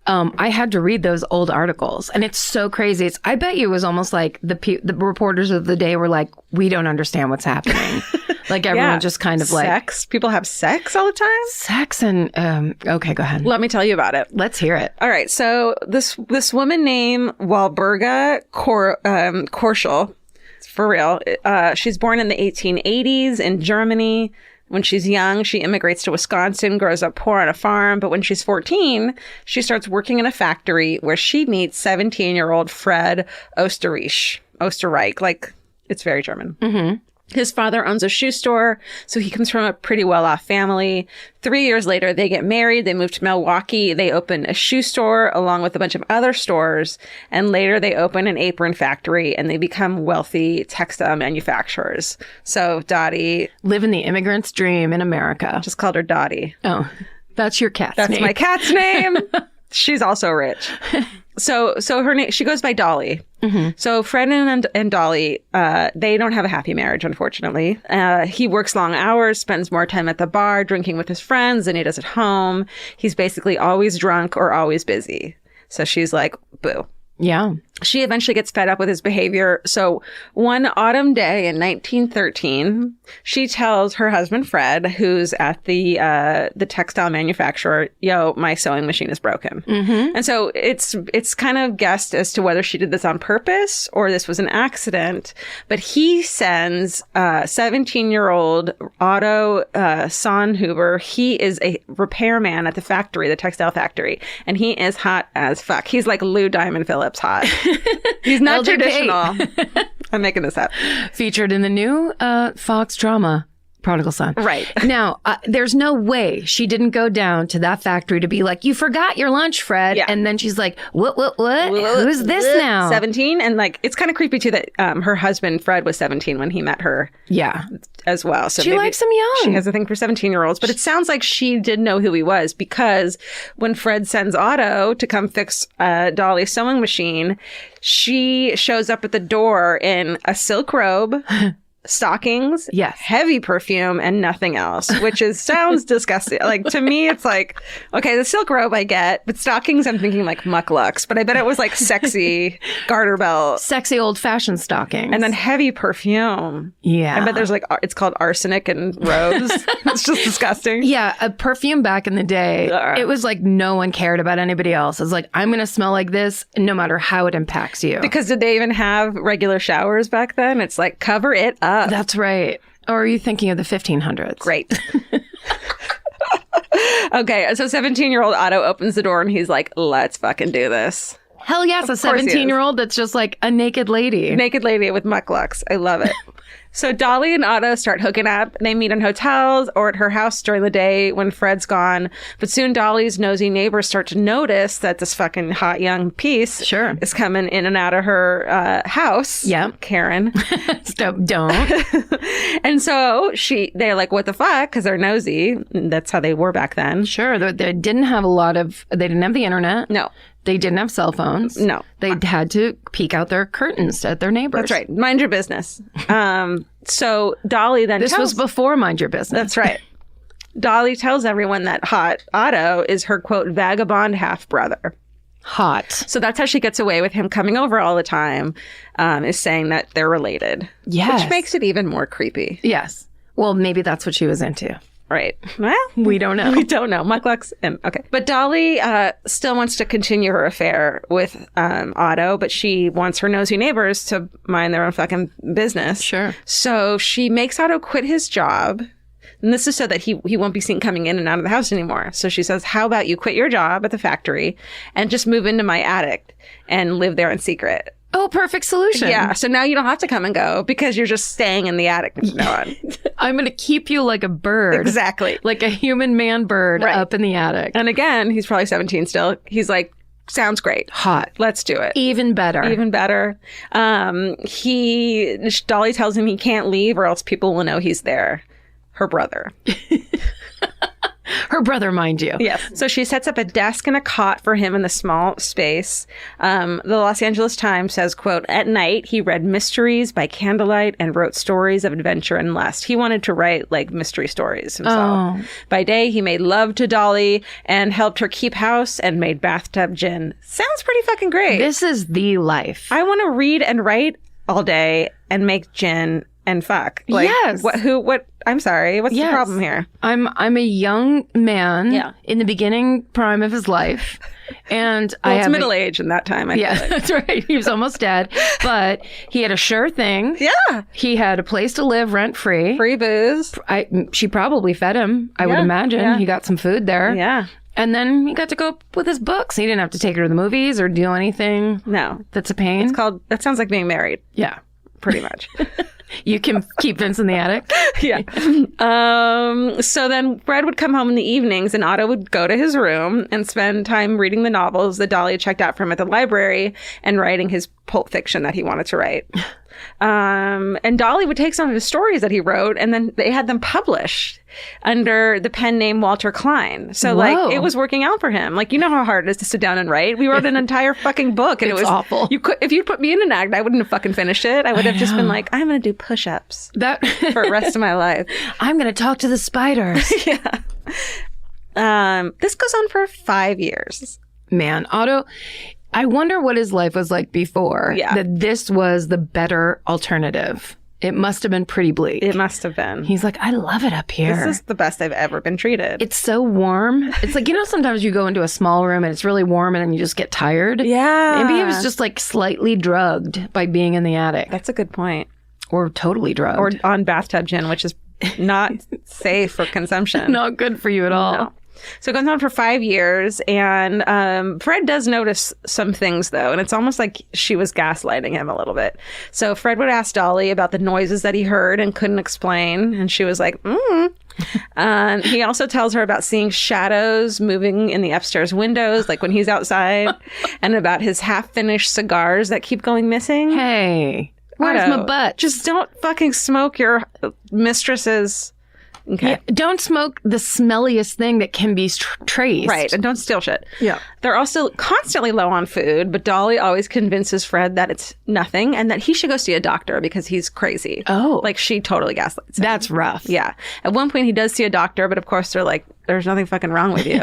I had to read those old articles, and it's so crazy. I bet you it was almost like the reporters of the day were like, we don't understand what's happening. Like everyone just kind of like...
Sex? People have sex all the time?
Sex and... okay, go ahead.
Let me tell you about it.
Let's hear it.
All right. So this woman named Walburga Korschel, for real, she's born in the 1880s in Germany. When she's young, she immigrates to Wisconsin, grows up poor on a farm. But when she's 14, she starts working in a factory where she meets 17-year-old Fred Oesterreich. Like, it's very German. Mm-hmm. His father owns a shoe store, so he comes from a pretty well-off family. 3 years later, they get married. They move to Milwaukee. They open a shoe store along with a bunch of other stores. And later, they open an apron factory, and they become wealthy textile manufacturers. So Dottie...
living the immigrant's dream in America.
Just called her Dottie.
Oh, that's your cat's name.
That's my cat's name. She's also rich. So her name, she goes by Dolly. Mm-hmm. So Fred and Dolly, they don't have a happy marriage, unfortunately. He works long hours, spends more time at the bar, drinking with his friends than he does at home. He's basically always drunk or always busy. So she's like, boo.
Yeah.
She eventually gets fed up with his behavior. So one autumn day in 1913, she tells her husband, Fred, who's at the textile manufacturer, yo, my sewing machine is broken. Mm-hmm. And so it's kind of guessed as to whether she did this on purpose or this was an accident. But he sends 17-year-old Otto Sonnhuber. He is a repairman at the factory, the textile factory. And he is hot as fuck. He's like Lou Diamond Phillips hot. He's not
LDP.
traditional. I'm making this up.
Featured in the new Fox drama, Prodigal Son.
Right.
Now, there's no way she didn't go down to that factory to be like, you forgot your lunch, Fred.
Yeah.
And then she's like, what? Who's this now?
17. And like, it's kind of creepy too that her husband, Fred, was 17 when he met her
Yeah.
as well. So
She
maybe
likes him young.
She has a thing for 17-year-olds. But it sounds like she did know who he was, because when Fred sends Otto to come fix Dolly's sewing machine, she shows up at the door in a silk robe, stockings,
Yes.
heavy perfume, and nothing else, which sounds disgusting. Like, to me, it's like, okay, the silk robe I get, but stockings, I'm thinking like mucklucks, but I bet it was like sexy garter belt.
Sexy old-fashioned stockings.
And then heavy perfume.
yeah.
I bet there's like, it's called arsenic and rose. It's just disgusting.
Yeah, a perfume back in the day, it was like no one cared about anybody else. It's like, I'm going to smell like this no matter how it impacts you.
Because did they even have regular showers back then? It's like, cover it up.
That's right. Or are you thinking of the 1500s?
Great. Okay, so 17-year-old Otto opens the door and he's like, let's fucking do this.
Hell yes, a
course he is.
17-year-old that's just like a naked lady.
Naked lady with mucklucks. I love it. So Dolly and Otto start hooking up. They meet in hotels or at her house during the day when Fred's gone. But soon Dolly's nosy neighbors start to notice that this fucking hot young piece
Sure.
is coming in and out of her house.
Yeah.
Karen.
Don't.
And so they're like, what the fuck? Because they're nosy. That's how they were back then.
Sure. They didn't have they didn't have the internet.
No.
They didn't have cell phones.
No.
They had to peek out their curtains at their neighbors.
That's right. Mind your business. So Dolly then
This was before Mind Your Business.
That's right. Dolly tells everyone that hot Otto is her, quote, vagabond half-brother.
Hot.
So that's how she gets away with him coming over all the time, is saying that they're related.
Yes.
Which makes it even more creepy.
Yes. Well, maybe that's what she was into.
Right. Well,
We don't know.
we don't know. Mucklucks. Okay. But Dolly still wants to continue her affair with Otto, but she wants her nosy neighbors to mind their own fucking business.
Sure.
So she makes Otto quit his job. And this is so that he won't be seen coming in and out of the house anymore. So she says, how about you quit your job at the factory and just move into my attic and live there in secret?
Oh, perfect solution.
Yeah. So now you don't have to come and go because you're just staying in the attic from now on.
I'm going to keep you like a bird.
Exactly.
Like a human man bird
Right.
up in the attic.
And again, he's probably 17 still. He's like, sounds great.
Hot.
Let's do it.
Even better.
Even better. Dolly tells him he can't leave or else people will know he's there. Her brother.
Her brother, mind you.
Yes. So she sets up a desk and a cot for him in the small space. The Los Angeles Times says, quote, at night, he read mysteries by candlelight and wrote stories of adventure and lust. He wanted to write like mystery stories himself.
Oh.
By day, he made love to Dolly and helped her keep house and made bathtub gin. Sounds pretty fucking great.
This is the life.
I want to read and write all day and make gin and fuck. Like,
Yes.
What? I'm sorry. What's
Yes.
the problem here?
I'm a young man
Yeah.
in the beginning prime of his life. And
Well,
I
it's
have
middle age in that time. I
Yeah,
feel like.
that's right. He was almost dead. But he had a sure thing.
Yeah.
He had a place to live rent free.
Free booze.
She probably fed him, I would
Yeah,
imagine.
yeah.
He got some food there.
Yeah.
And then he got to go with his books. He didn't have to take her to the movies or do anything
No.
that's a pain.
That sounds like being married,
Yeah.
pretty much.
You can keep Vince in the attic.
Yeah. So then Fred would come home in the evenings and Otto would go to his room and spend time reading the novels that Dolly had checked out for him at the library and writing his pulp fiction that he wanted to write. And Dolly would take some of his stories that he wrote and then they had them published under the pen name Walter Klein. So
Whoa.
like it was working out for him. Like, you know how hard it is to sit down and write. We wrote an entire fucking book and
It's
it was
awful.
If you'd put me in an act, I wouldn't have fucking finished it. I would have just been like, I'm going to do push-ups
That
for the rest of my life.
I'm going to talk to the spiders.
This goes on for 5 years.
Man, Otto, I wonder what his life was like before.
Yeah.
That this was the better alternative. It must have been pretty bleak.
It must have been.
He's like, I love it up here.
This is the best I've ever been treated.
It's so warm. It's like, sometimes you go into a small room and it's really warm and then you just get tired.
Yeah.
Maybe he was just like slightly drugged by being in the attic.
That's a good point.
Or totally drugged.
Or on bathtub gin, which is not safe for consumption.
Not good for you at all.
No.
So it goes on for 5 years, and Fred does notice some things, though, and it's almost like she was gaslighting him a little bit. So Fred would ask Dolly about the noises that he heard and couldn't explain, and she was like, He also tells her about seeing shadows moving in the upstairs windows, like when he's outside, and about his half-finished cigars that keep going missing.
Hey, where's my butt?
Just don't fucking smoke your mistress's... Okay.
Yeah, don't smoke the smelliest thing that can be traced.
Right, and don't steal shit.
Yeah.
They're also constantly low on food, but Dolly always convinces Fred that it's nothing and that he should go see a doctor because he's crazy.
Oh.
Like, she totally gaslights him.
That's rough.
Yeah. At one point, he does see a doctor, but of course, they're like, there's nothing fucking wrong with you.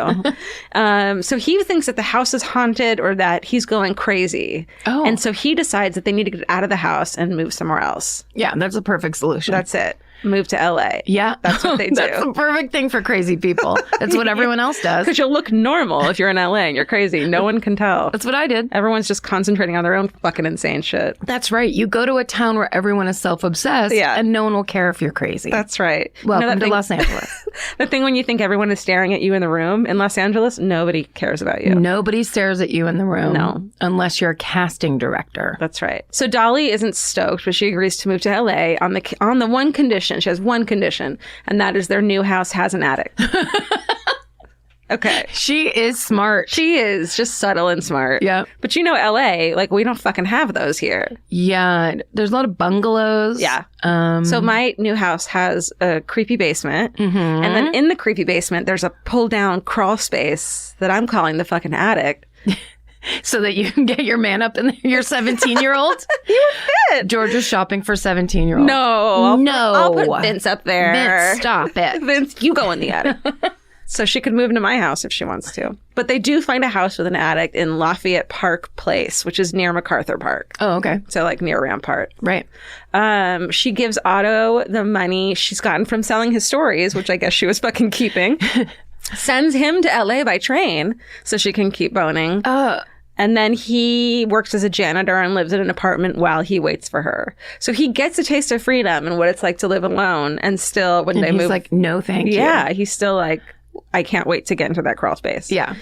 So he thinks that the house is haunted or that he's going crazy.
Oh.
And so he decides that they need to get out of the house and move somewhere else.
Yeah, that's a perfect solution.
That's it. Move to LA.
Yeah.
That's what they do.
That's the perfect thing for crazy people. That's what everyone else does.
Because you'll look normal if you're in LA and you're crazy. No one can tell.
That's what I did.
Everyone's just concentrating on their own fucking insane shit.
That's right. You go to a town where everyone is self-obsessed
Yeah.
and no one will care if you're crazy.
That's right.
Welcome to Los Angeles.
The thing when you think everyone is staring at you in the room in Los Angeles, nobody cares about you.
Nobody stares at you in the room.
No.
Unless you're a casting director.
That's right. So Dolly isn't stoked, but she agrees to move to LA on the one condition. She has one condition, and that is their new house has an attic. Okay.
She is smart.
She is just subtle and smart.
Yeah.
But you know, LA, like, we don't fucking have those here.
Yeah. There's a lot of bungalows.
Yeah. So my new house has a creepy basement.
Mm-hmm.
And then in the creepy basement, there's a pull down crawl space that I'm calling the fucking attic.
So that you can get your man up in your 17-year-old?
You were fit.
Georgia's shopping for 17-year-olds.
No.
No.
I'll put Vince up there.
Vince, stop it.
Vince, you go in the attic. So she could move into my house if she wants to. But they do find a house with an attic in Lafayette Park Place, which is near MacArthur Park.
Oh, okay.
So like near Rampart.
Right.
She gives Otto the money she's gotten from selling his stories, which I guess she was fucking keeping. Sends him to LA by train so she can keep boning. And then he works as a janitor and lives in an apartment while he waits for her. So he gets a taste of freedom and what it's like to live alone. And still, when
And
they
he's
move,
like, no, thank you.
yeah, he's still like, I can't wait to get into that crawl space.
Yeah.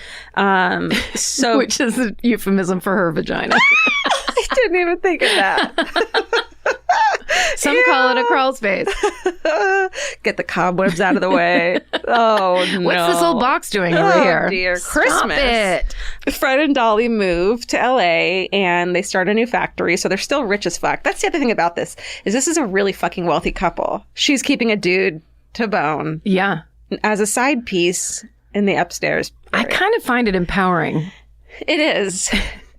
So
Which is a euphemism for her vagina.
I didn't even think of that.
Some call it a crawl space.
Get the cobwebs out of the way. Oh, no.
What's this old box doing over here?
Oh, dear.
Stop
Christmas.
it.
Fred and Dolly move to LA and they start a new factory. So they're still rich as fuck. That's the other thing about this is a really fucking wealthy couple. She's keeping a dude to bone
Yeah.
as a side piece in the upstairs
I
area.
kind of find it empowering.
It is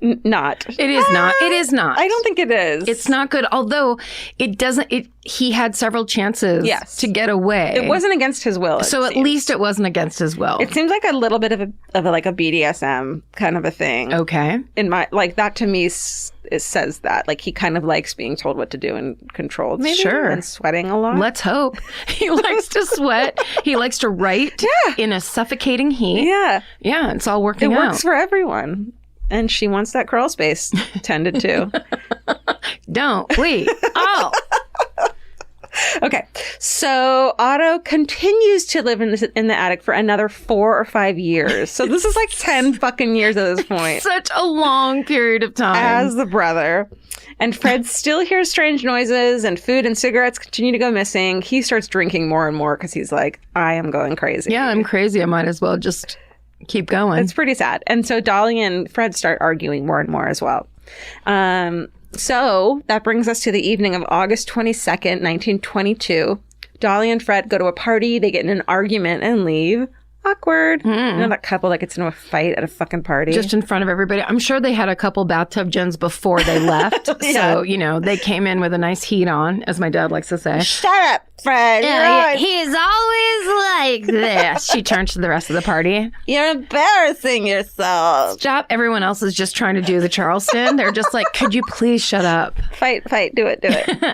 not.
It is not. It is not.
I don't think it is.
It's not good. Although it doesn't, he had several chances to get away.
It wasn't against his will.
So at least it wasn't against his will.
It seems like a little bit of a BDSM kind of a thing.
Okay.
In my, like, that to me it says that, like, he kind of likes being told what to do and controlled, maybe.
Sure.
And sweating a lot.
Let's hope. He likes to sweat. He likes to write in a suffocating heat.
Yeah.
Yeah, it's all working
It
out.
works for everyone. And she wants that crawl space tended to.
Don't. Wait. Oh.
Okay. So Otto continues to live in the attic for another 4 or 5 years. So this is like 10 fucking years at this point.
Such a long period of time.
As the brother. And Fred still hears strange noises and food and cigarettes continue to go missing. He starts drinking more and more because he's like, I am going crazy.
Yeah, I'm crazy. I might as well just keep going.
It's pretty sad. And so Dolly and Fred start arguing more and more as well. So that brings us to the evening of August 22nd, 1922. Dolly and Fred go to a party. They get in an argument and leave. Awkward. You know that couple that gets into a fight at a fucking party?
Just in front of everybody. I'm sure they had a couple bathtub gins before they left. So, they came in with a nice heat on, as my dad likes to say.
Shut up, Fred.
He's always like this. She turns to the rest of the party.
You're embarrassing yourself.
Stop. Everyone else is just trying to do the Charleston. They're just like, could you please shut up?
Fight. Do it.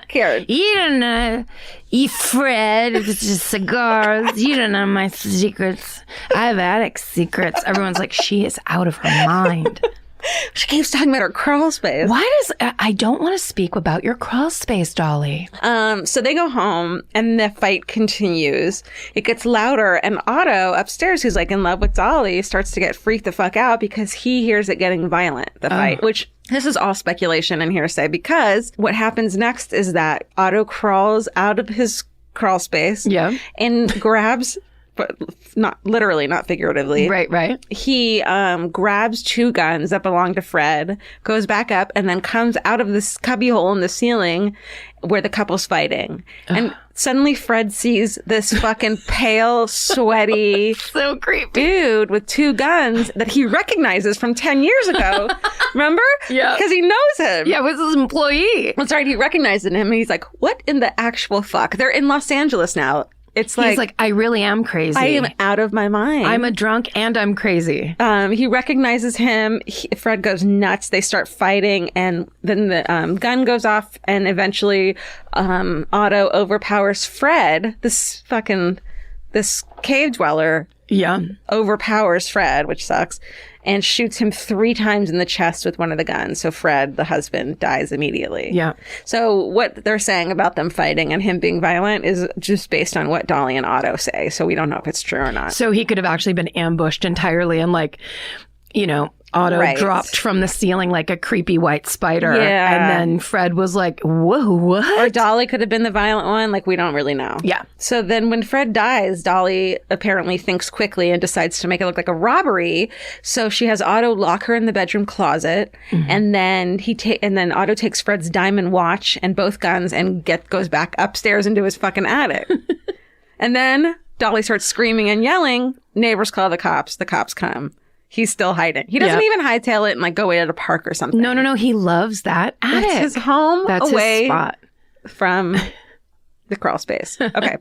Karen.
You don't know. You, Fred, it's just cigars. You don't know my secrets. I have attic secrets. Everyone's like, she is out of her mind.
She keeps talking about her crawl space.
Why does I don't want to speak about your crawl space, Dolly?
So they go home and the fight continues. It gets louder and Otto upstairs, who's like in love with Dolly, starts to get freaked the fuck out because he hears it getting violent, the fight, which this is all speculation and hearsay because what happens next is that Otto crawls out of his crawl space and grabs, but not literally, not figuratively.
Right.
He grabs 2 guns that belong to Fred, goes back up, and then comes out of this cubby hole in the ceiling where the couple's fighting. And suddenly Fred sees this fucking pale, sweaty,
So creepy.
dude with 2 guns that he recognizes from 10 years ago. Remember?
Yeah.
Because he knows him.
Yeah, it was his employee.
That's right. He recognized him and he's like, what in the actual fuck? They're in Los Angeles now. It's like,
He's like, I really am crazy.
I am out of my mind.
I'm a drunk and I'm crazy.
He recognizes him. Fred goes nuts. They start fighting, and then the gun goes off, and eventually Otto overpowers Fred. This cave dweller
Yeah.
overpowers Fred, which sucks, and shoots him 3 times in the chest with one of the guns. So Fred, the husband, dies immediately.
Yeah.
So what they're saying about them fighting and him being violent is just based on what Dolly and Otto say. So we don't know if it's true or not.
So he could have actually been ambushed entirely and Otto
Right.
dropped from the ceiling like a creepy white spider.
Yeah.
And then Fred was like, whoa, what?
Or Dolly could have been the violent one. Like, we don't really know.
Yeah.
So then when Fred dies, Dolly apparently thinks quickly and decides to make it look like a robbery. So she has Otto lock her in the bedroom closet. And then then Otto takes Fred's diamond watch and both guns and goes back upstairs into his fucking attic. And then Dolly starts screaming and yelling. Neighbors call the cops. The cops come. He's still hiding. He doesn't even hightail it and go away to a park or something.
No. He loves that attic.
That's his home.
That's
away
his spot.
from the crawl space. Okay.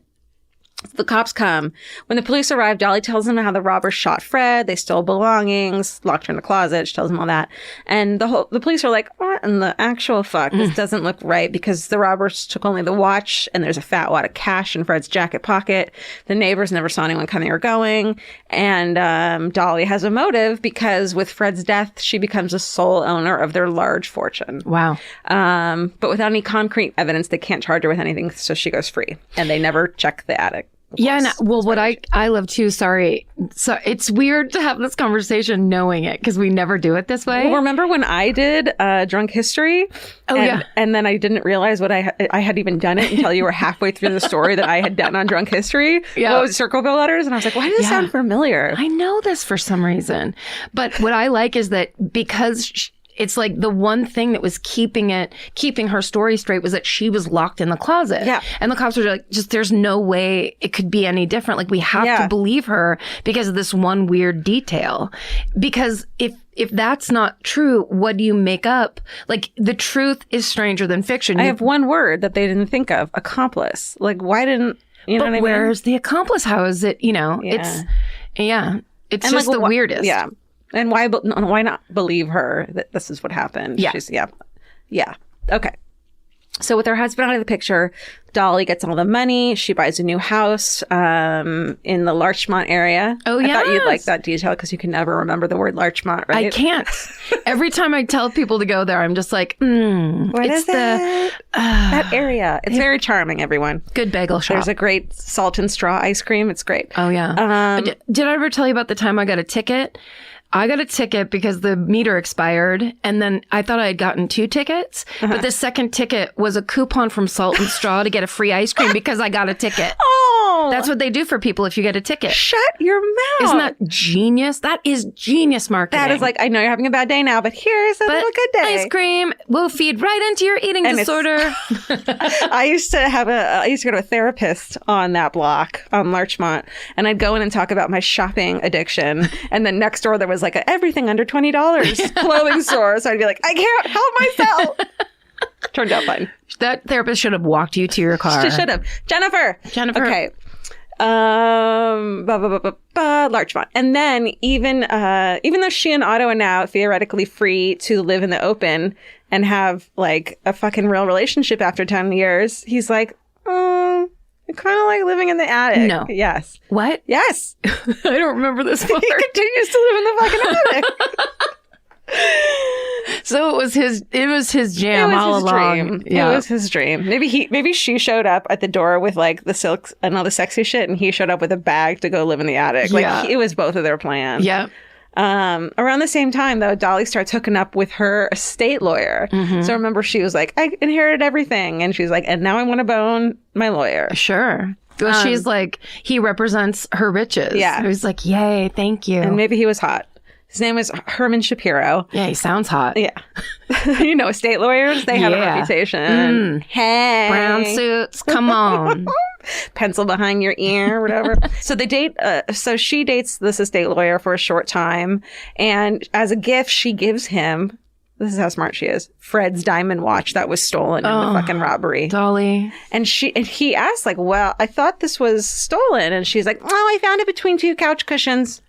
The cops come. When the police arrive, Dolly tells them how the robbers shot Fred. They stole belongings, locked her in the closet. She tells them all that. And the police are like, what in the actual fuck? This doesn't look right because the robbers took only the watch and there's a fat wad of cash in Fred's jacket pocket. The neighbors never saw anyone coming or going. And Dolly has a motive because with Fred's death, she becomes the sole owner of their large fortune.
Wow.
But without any concrete evidence, they can't charge her with anything, so she goes free. And they never check the attic.
Yeah. What I love too, sorry. So it's weird to have this conversation knowing it because we never do it this way.
Well, remember when I did Drunk History?
Oh, yeah.
And then I didn't realize what I had even done it until you were halfway through the story that I had done on Drunk History.
Yeah.
What was it, Circleville Letters? And I was like, why does this sound familiar?
I know this for some reason. But what I like is that because it's like the one thing that was keeping her story straight was that she was locked in the closet.
Yeah.
And the cops were like, there's no way it could be any different. Like, we have to believe her because of this one weird detail. Because if that's not true, what do you make up? Like, the truth is stranger than fiction.
I have one word that they didn't think of: accomplice. Like, why didn't you know what I mean?
Where's the accomplice? How is it? It's
And
just the weirdest.
Yeah. And why not believe her that this is what happened?
Yeah.
Yeah. Okay. So with her husband out of the picture, Dolly gets all the money. She buys a new house in the Larchmont area.
Oh,
I thought you'd
yes.
like that detail because you can never remember the word Larchmont, right?
I can't. Every time I tell people to go there, I'm just like,
What
it's
is it? That area. It's very charming, everyone.
good bagel shop.
There's a great salt and straw ice cream. It's great.
Oh, yeah. Did I ever tell you about the time I got a ticket? I got a ticket because the meter expired, and then I thought I had gotten 2 tickets, but the second ticket was a coupon from Salt and Straw to get a free ice cream because I got a ticket.
Oh,
That's what they do for people if you get a ticket.
shut your mouth.
Isn't that genius? That is genius marketing.
That is like, I know you're having a bad day now, but here's a little good day.
Ice cream will feed right into your eating
And it's-
disorder.
I used to go to a therapist on that block on Larchmont, and I'd go in and talk about my shopping addiction. And then next door there was like a everything under $20 clothing store. So I'd be like, I can't help myself. Turned out fine.
That therapist should have walked you to your car.
She should have. Jennifer. Okay. Larchmont. And then even though she and Otto are now theoretically free to live in the open and have like a fucking real relationship after 10 years, he's like, oh, I kind of like living in the attic.
No.
Yes.
What?
Yes.
I don't remember this part.
He continues to live in the fucking attic.
So it was his jam
It was
all
his
along.
dream.
Yeah.
It was his dream. Maybe she showed up at the door with like the silks and all the sexy shit, and he showed up with a bag to go live in the attic. Like
Yeah.
it was both of their plan.
Yeah.
Around the same time, though, Dolly starts hooking up with her estate lawyer. So remember, she was like, I inherited everything. And she's like, and now I want to bone my lawyer.
Sure. Well, she's like, he represents her riches.
Yeah.
He's like, yay, thank you.
And maybe he was hot. His name was Herman Shapiro.
Yeah, he sounds hot.
Yeah. You know, estate lawyers, they have a
Yeah.
reputation. Hey.
Brown suits, come on.
Pencil behind your ear, whatever. So they date. So she dates this estate lawyer for a short time, and as a gift, she gives him. This is how smart she is. Fred's diamond watch that was stolen in the fucking robbery.
Dolly.
And he asked, like, "Well, I thought this was stolen," and she's like, "Oh, I found it between two couch cushions.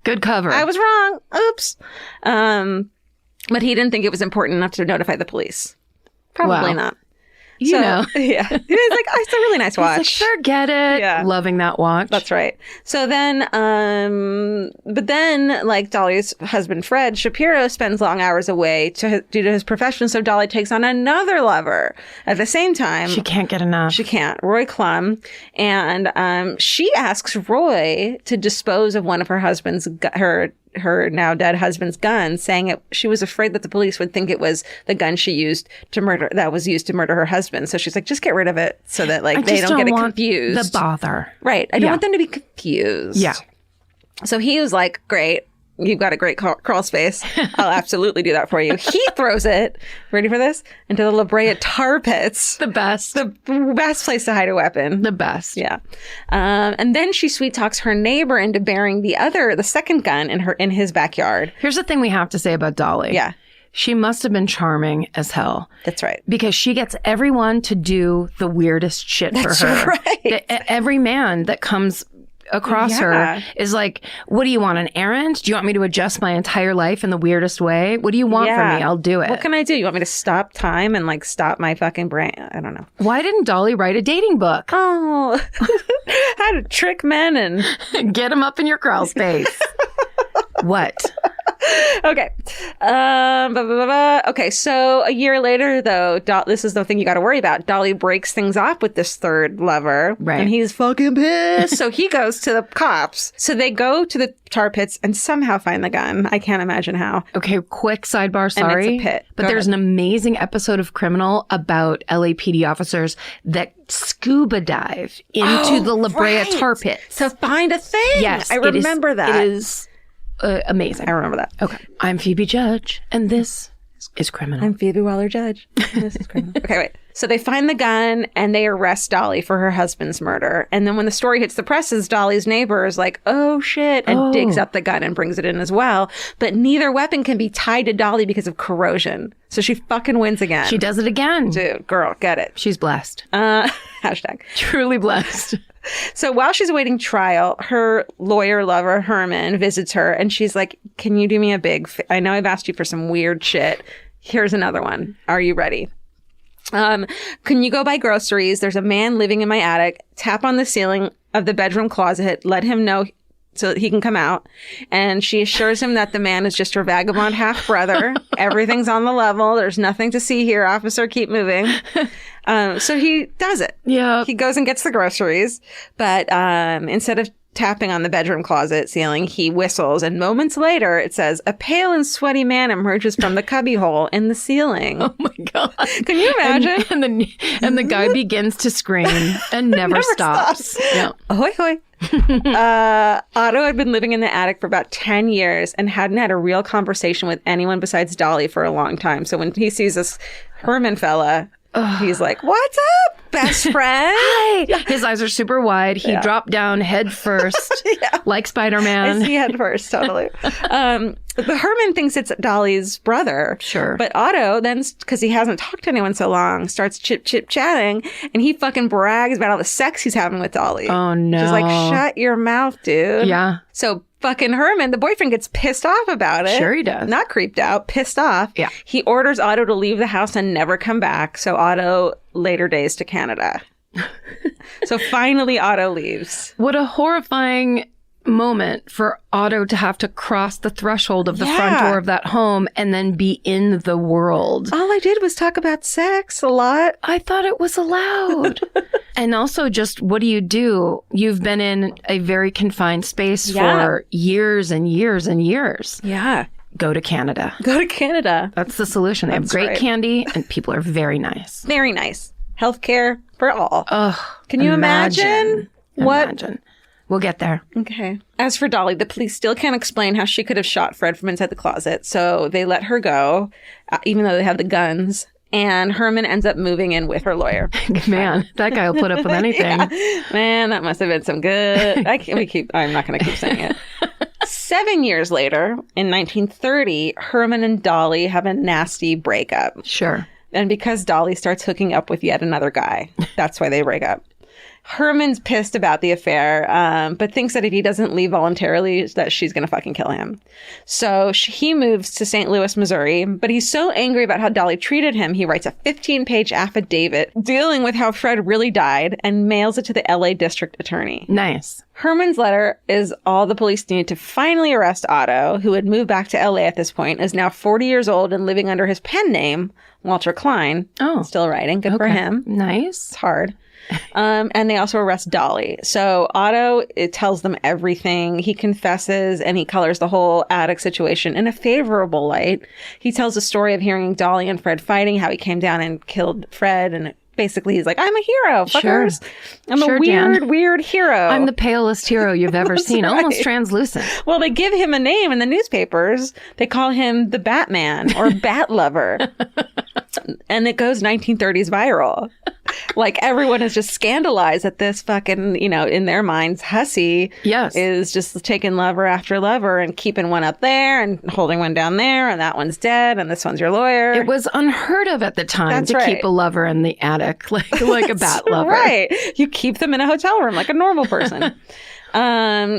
Good cover.
I was wrong. Oops." But he didn't think it was important enough to notify the police. Probably
Wow.
not.
you
So,
know.
Yeah. He was like, oh, it's a really nice watch.
He's like, forget it.
Yeah.
Loving that watch.
That's right. So then, but then, like Dolly's husband, Fred Shapiro, spends long hours away due to his profession. So Dolly takes on another lover at the same time.
She can't get enough.
She can't. Roy Klum. And she asks Roy to dispose of one of her husband's, her now dead husband's gun, saying she was afraid that the police would think it was the gun she used to murder, that was used to murder her husband. So she's like, just get rid of it so that like they don't get it confused.
The bother.
Right. I don't want them to be confused.
Yeah.
So he was like, great. You've got a great crawl space. I'll absolutely do that for you. He throws it, ready for this, into the La Brea tar pits.
The best.
The best place to hide a weapon.
The best.
Yeah. And then she sweet talks her neighbor into burying the second gun in his backyard.
Here's the thing we have to say about Dolly.
Yeah.
She must have been charming as hell.
That's right.
Because she gets everyone to do the weirdest shit for her.
Right.
Every man that comes across her is like, what do you want, an errand? Do you want me to adjust my entire life in the weirdest way? What do you want from me? I'll do it.
What can I do? You want me to stop time and like stop my fucking brain? I don't know.
Why didn't Dolly write a dating book?
Oh, how to trick men and
get them up in your crawl space. What?
Okay. Okay. So a year later, though, this is the thing you got to worry about. Dolly breaks things off with this third lover.
Right.
And he's fucking pissed. So he goes to the cops. So they go to the tar pits and somehow find the gun. I can't imagine how.
Okay, quick sidebar, sorry.
And it's a pit.
But
Go
there's
ahead.
an amazing episode of Criminal about LAPD officers that scuba dive into the La Brea
right.
tar pit.
So find a thing.
Yes.
I remember that.
It is amazing.
I remember that.
Okay. I'm Phoebe Judge, and this is Criminal.
I'm Phoebe Waller-Judge. This is criminal. Okay, wait. So they find the gun and they arrest Dolly for her husband's murder. And then when the story hits the presses, Dolly's neighbor is like, oh shit, and digs up the gun and brings it in as well. But neither weapon can be tied to Dolly because of corrosion. So she fucking wins again.
She does it again.
Dude, girl, get it.
She's blessed.
Hashtag.
Truly blessed.
So while she's awaiting trial, her lawyer lover, Herman, visits her and she's like, can you do me a big I know I've asked you for some weird shit. Here's another one. Are you ready? Can you go buy groceries? There's a man living in my attic. Tap on the ceiling of the bedroom closet. Let him know so that he can come out. And she assures him that the man is just her vagabond half brother. Everything's on the level. There's nothing to see here. Officer, keep moving. So he does it.
Yeah.
He goes and gets the groceries, but instead of tapping on the bedroom closet ceiling, he whistles, and moments later it says, a pale and sweaty man emerges from the cubbyhole in the ceiling.
Oh my God.
Can you imagine?
And the guy begins to scream and never stops. Yeah.
Ahoy, hoy. Otto had been living in the attic for about 10 years and hadn't had a real conversation with anyone besides Dolly for a long time. So when he sees this Herman fella, he's like, what's up, best friend?
Hi. His eyes are super wide. He dropped down head first, like Spider-Man.
I see head first, totally. But Herman thinks it's Dolly's brother.
Sure.
But Otto then, because he hasn't talked to anyone so long, starts chit-chatting, and he fucking brags about all the sex he's having with Dolly.
Oh, no.
She's like, shut your mouth, dude.
Yeah.
So fucking Herman, the boyfriend, gets pissed off about it.
Sure he does.
Not creeped out, pissed off.
Yeah.
He orders Otto to leave the house and never come back. So Otto later days to Canada. So finally Otto leaves.
What a horrifying moment for Otto to have to cross the threshold of the front door of that home and then be in the world.
All I did was talk about sex a lot.
I thought it was allowed. And also just, what do? You've been in a very confined space for years and years and years.
Yeah.
Go to Canada.
Go to Canada.
That's the solution. They have great candy and people are very nice.
Very nice. Healthcare for all.
Ugh.
Can you imagine? What?
Imagine. We'll get there.
Okay. As for Dolly, the police still can't explain how she could have shot Fred from inside the closet. So they let her go, even though they have the guns. And Herman ends up moving in with her lawyer.
Man, that guy will put up with anything.
Yeah. Man, that must have been some good. I'm not going to keep saying it. 7 years later, in 1930, Herman and Dolly have a nasty breakup.
Sure.
And because Dolly starts hooking up with yet another guy, that's why they break up. Herman's pissed about the affair, but thinks that if he doesn't leave voluntarily, that she's going to fucking kill him. So he moves to St. Louis, Missouri, but he's so angry about how Dolly treated him, he writes a 15-page affidavit dealing with how Fred really died and mails it to the LA district attorney.
Nice.
Herman's letter is all the police need to finally arrest Otto, who had moved back to LA at this point, is now 40 years old and living under his pen name, Walter Klein.
Oh.
Still writing. Good for him.
Nice.
It's hard. And they also arrest Dolly. So Otto, it tells them everything. He confesses and he colors the whole attic situation in a favorable light. He tells the story of hearing Dolly and Fred fighting, how he came down and killed Fred. And basically he's like, I'm a hero, fuckers.
Sure.
I'm a weird hero.
I'm the palest hero you've ever seen.
right.
Almost translucent.
Well, they give him a name in the newspapers. They call him the Batman or Bat Lover. And it goes 1930s viral. Like, everyone is just scandalized that this fucking, in their minds, hussy is just taking lover after lover and keeping one up there and holding one down there, and that one's dead and this one's your lawyer.
It was unheard of at the time to keep a lover in the attic, like a bat lover.
Right. You keep them in a hotel room like a normal person.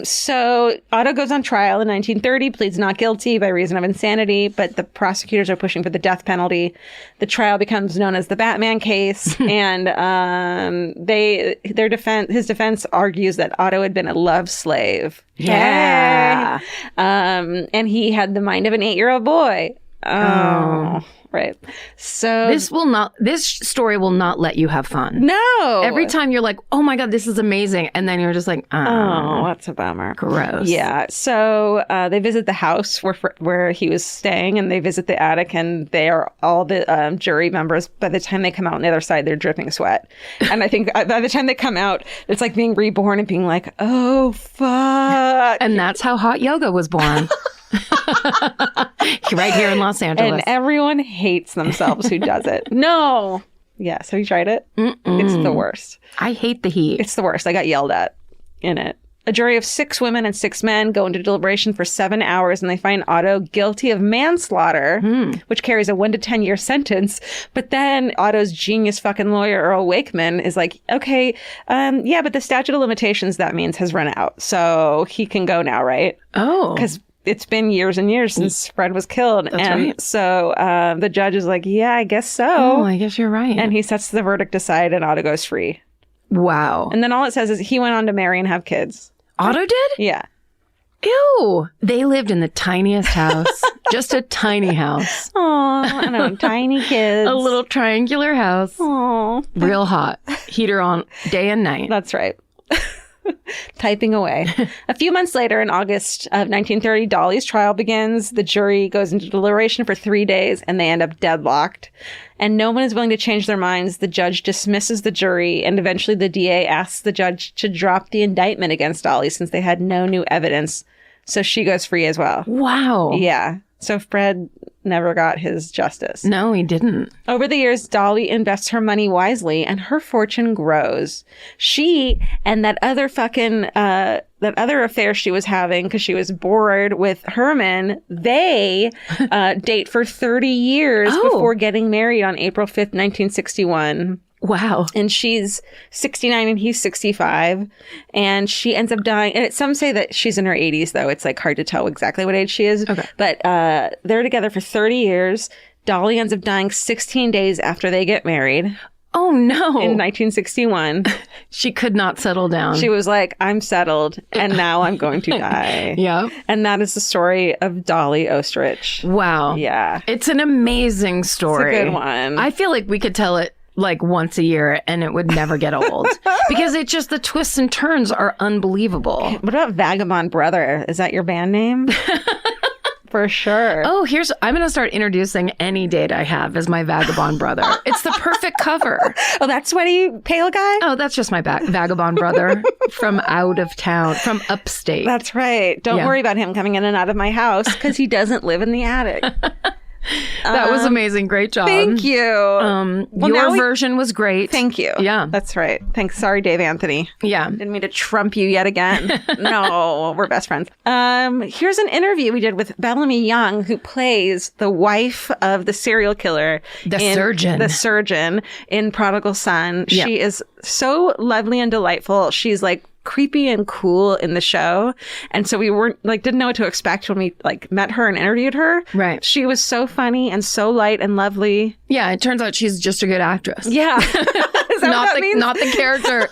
So Otto goes on trial in 1930, pleads not guilty by reason of insanity, but the prosecutors are pushing for the death penalty. The trial becomes known as the Batman case, and his defense argues that Otto had been a love slave.
Yeah.
And he had the mind of an 8-year-old boy. Oh. Right. So
this story will not let you have fun.
No.
Every time you're like, oh my God, this is amazing. And then you're just like,
oh, that's a bummer.
Gross.
Yeah. So they visit the house where he was staying, and they visit the attic, and they are all the jury members. By the time they come out on the other side, they're dripping sweat. And I think by the time they come out, it's like being reborn and being like, oh, fuck.
And that's how hot yoga was born. Right here in Los Angeles.
And everyone hates themselves who does it. No. Yes. Have you tried it? It's the worst.
I hate the heat.
It's the worst. I got yelled at in it. A jury of 6 women and 6 men go into deliberation for 7 hours, and they find Otto guilty of manslaughter, which carries a 1 to 10 year sentence. But then Otto's genius fucking lawyer, Earl Wakeman, is like, okay, yeah, but the statute of limitations, that means, has run out. So he can go now, right?
Oh.
Because it's been years and years since Fred was killed.
That's right.
So the judge is like, yeah, I guess so.
Oh, I guess you're right.
And he sets the verdict aside, and Otto goes free.
Wow.
And then all it says is he went on to marry and have kids.
Otto did?
Yeah.
Ew. They lived in the tiniest house. Just a tiny house.
Aw, I know, tiny kids.
A little triangular house.
Aw.
Real hot. Heater on day and night.
That's right. Typing away. A few months later, in August of 1930, Dolly's trial begins. The jury goes into deliberation for 3 days, and they end up deadlocked. And no one is willing to change their minds. The judge dismisses the jury, and eventually the DA asks the judge to drop the indictment against Dolly since they had no new evidence. So she goes free as well.
Wow.
Yeah. So Fred never got his justice.
No, he didn't.
Over the years, Dolly invests her money wisely, and her fortune grows. She and that other affair she was having because she was bored with Herman, they date for 30 years before getting married on April 5th, 1961.
Wow.
And she's 69 and he's 65. And she ends up dying. And some say that she's in her 80s, though. It's like hard to tell exactly what age she is.
Okay.
But they're together for 30 years. Dolly ends up dying 16 days after they get married.
Oh, no.
in 1961.
She could not settle down.
She was like, I'm settled, and now I'm going to die.
Yeah.
And that is the story of Dolly Oesterreich.
Wow.
Yeah.
It's an amazing story.
It's a good one.
I feel like we could tell it like once a year and it would never get old because it just, the twists and turns are unbelievable.
What about Vagabond Brother? Is that your band name? For sure.
Oh, I'm going to start introducing any date I have as my Vagabond Brother. It's the perfect cover.
Oh, that sweaty, pale guy?
Oh, that's just my Vagabond Brother from out of town, from upstate.
That's right. Don't worry about him coming in and out of my house because he doesn't live in the attic.
That was amazing. Great job.
Thank you.
Your version was great.
Thank you.
Yeah.
That's right. Thanks. Sorry, Dave Anthony.
Yeah.
Didn't mean to trump you yet again. No, we're best friends. Here's an interview we did with Bellamy Young, who plays the wife of the serial killer. The surgeon in Prodigal Son.
Yeah.
She is so lovely and delightful. She's like creepy and cool in the show. And so we didn't know what to expect when we met her and interviewed her.
Right.
She was so funny and so light and lovely.
Yeah. It turns out she's just a good actress.
Yeah. Is that what that means?
Not the character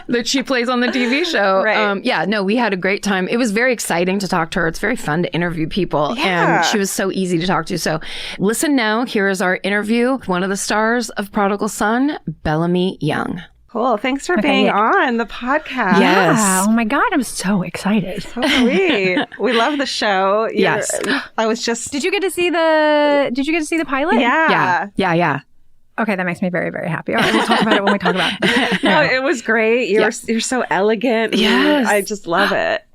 that she plays on the TV show.
Right.
Yeah, no, we had a great time. It was very exciting to talk to her. It's very fun to interview people.
Yeah.
And she was so easy to talk to. So listen now. Here is our interview with one of the stars of Prodigal Son, Bellamy Young.
Cool. Thanks for being on the podcast.
Yes.
Yeah. Oh my God, I'm so excited.
So are we. We love the show.
Yes.
I was just.
Did you get to see the pilot?
Yeah.
Yeah.
Okay, that makes me very, very happy. All right, we'll talk about it when we talk about it.
No, it was great. You're so elegant.
Yes.
I just love it.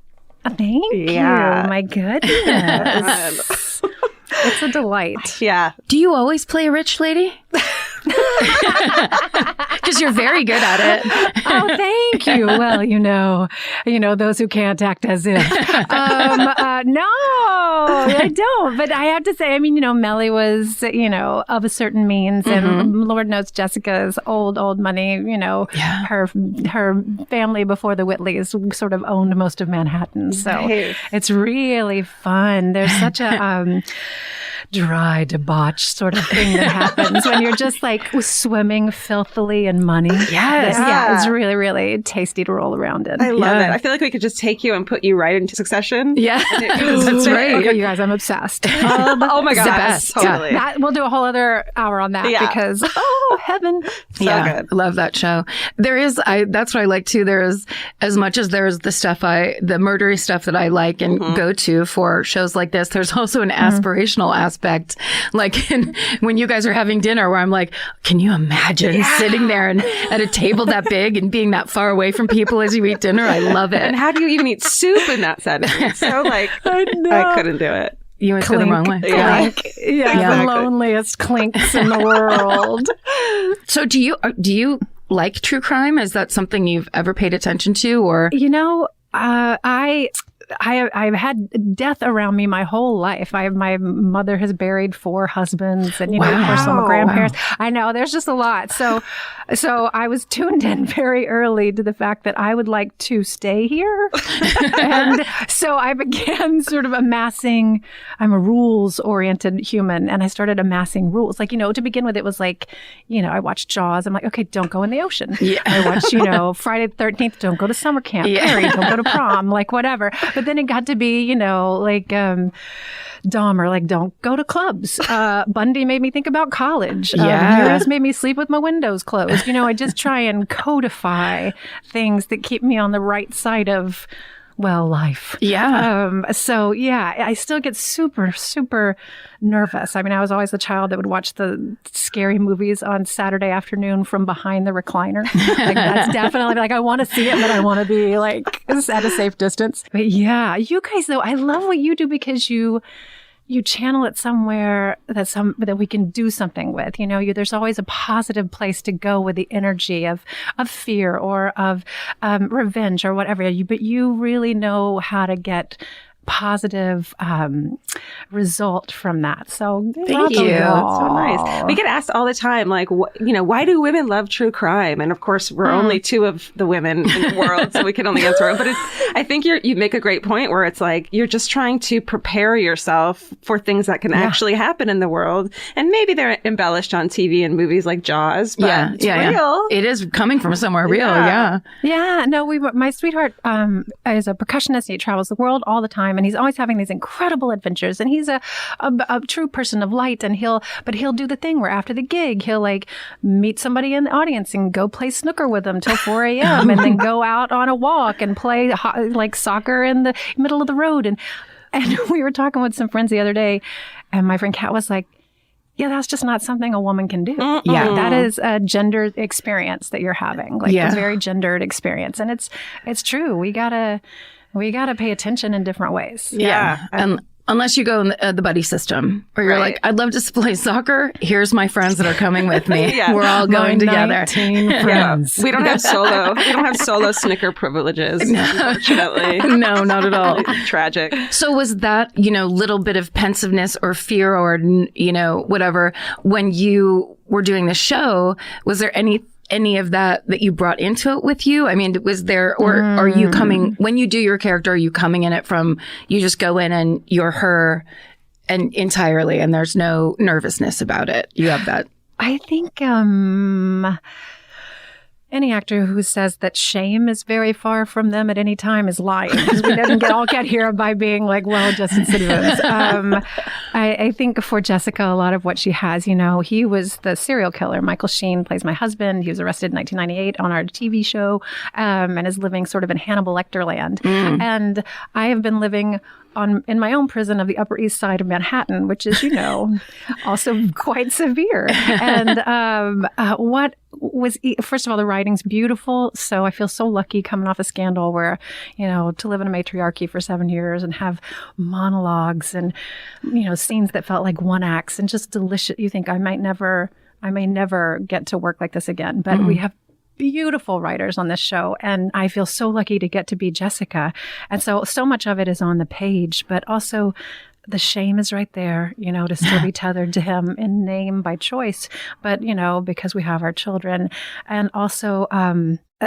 Thank you. My goodness. It's a delight.
Yeah.
Do you always play a rich lady? Because you're very good at it.
Oh, thank you. Well, you know, those who can't act as if. No, I don't. But I have to say, I mean, Melly was, of a certain means, and Lord knows Jessica's old money. Her family before the Whitleys sort of owned most of Manhattan, so it's really fun. There's such a dry, debauched sort of thing that happens when you're just swimming filthily in money.
Yes.
Yeah, it's really, really tasty to roll around in.
I love it. I feel like we could just take you and put you right into Succession.
Yeah.
That's right. Okay, you guys, I'm obsessed.
Oh my God.
The best.
Totally.
Yeah. We'll do a whole other hour on that because, heaven.
So good.
Love that show. There is, that's what I like too. There is, as much as there's the stuff the murdery stuff that I like and go to for shows like this, there's also an aspirational aspect. When you guys are having dinner where I'm like, can you imagine sitting there and at a table that big and being that far away from people as you eat dinner? I love it.
And how do you even eat soup in that setting? So I couldn't do it.
You went the wrong way.
Yeah.
Yeah,
Exactly.
the loneliest clinks in the world.
So do you like true crime? Is that something you've ever paid attention to, or?
I've had death around me my whole life. My mother has buried 4 husbands and, of course, some grandparents. Wow. I know, there's just a lot. So I was tuned in very early to the fact that I would like to stay here. And so I began sort of amassing, I'm a rules-oriented human, and I started amassing rules. To begin with, it was I watched Jaws. I'm like, okay, don't go in the ocean. Yeah. I watched, Friday the 13th, don't go to summer camp.
Yeah.
Carrie, don't go to prom, whatever. But then it got to be, Dahmer, don't go to clubs. Bundy made me think about college. Uris made me sleep with my windows closed. I just try and codify things that keep me on the right side of, life.
Yeah.
I still get super, super nervous. I mean, I was always the child that would watch the scary movies on Saturday afternoon from behind the recliner. That's definitely I want to see it, but I want to be at a safe distance. But yeah, you guys though, I love what you do because you channel it somewhere that we can do something with. There's always a positive place to go with the energy of fear or of revenge or whatever. But you really know how to get positive result from that. So
Thank you.
That's so nice. We get asked all the time, like, why do women love true crime? And of course, we're only two of the women in the world, so we can only answer it. But I think you make a great point where it's like you're just trying to prepare yourself for things that can actually happen in the world. And maybe they're embellished on TV and movies like Jaws, but it's real.
It is coming from somewhere real. Yeah.
Yeah. No, my sweetheart is a percussionist. He travels the world all the time, and he's always having these incredible adventures. And he's a true person of light. And he'll do the thing where after the gig, he'll like meet somebody in the audience and go play snooker with them till 4 a.m. and then go out on a walk and play like soccer in the middle of the road. And we were talking with some friends the other day, and my friend Kat was like, yeah, that's just not something a woman can do.
Mm-mm.
Yeah, that is a gendered experience that you're having. Like it's a very gendered experience, and it's true. We gotta pay attention in different ways.
Yeah. Unless you go in the buddy system where you're like, I'd love to play soccer. Here's my friends that are coming with me. We're all going together.
Friends.
We don't have solo snicker privileges, unfortunately.
No, not at all.
Tragic.
So was that, little bit of pensiveness or fear or, whatever, when you were doing the show, was there any of that you brought into it with you? I mean, was there, or are you coming, when you do your character, are you coming in it from, you just go in and you're her and entirely, and there's no nervousness about it? You have that?
I think, any actor who says that shame is very far from them at any time is lying, because we didn't get here by being like well-adjusted citizens. I think for Jessica, a lot of what she has, he was the serial killer. Michael Sheen plays my husband. He was arrested in 1998 on our TV show, and is living sort of in Hannibal Lecter land. And I have been living in my own prison of the Upper East Side of Manhattan, which is, also quite severe. And what was, first of all, the writing's beautiful. So I feel so lucky coming off a Scandal where, to live in a matriarchy for 7 years and have monologues and, scenes that felt like one acts and just delicious. You think I may never get to work like this again, but we have beautiful writers on this show, and I feel so lucky to get to be Jessica. And so much of it is on the page, but also the shame is right there, to still be tethered to him in name by choice, but, because we have our children. And also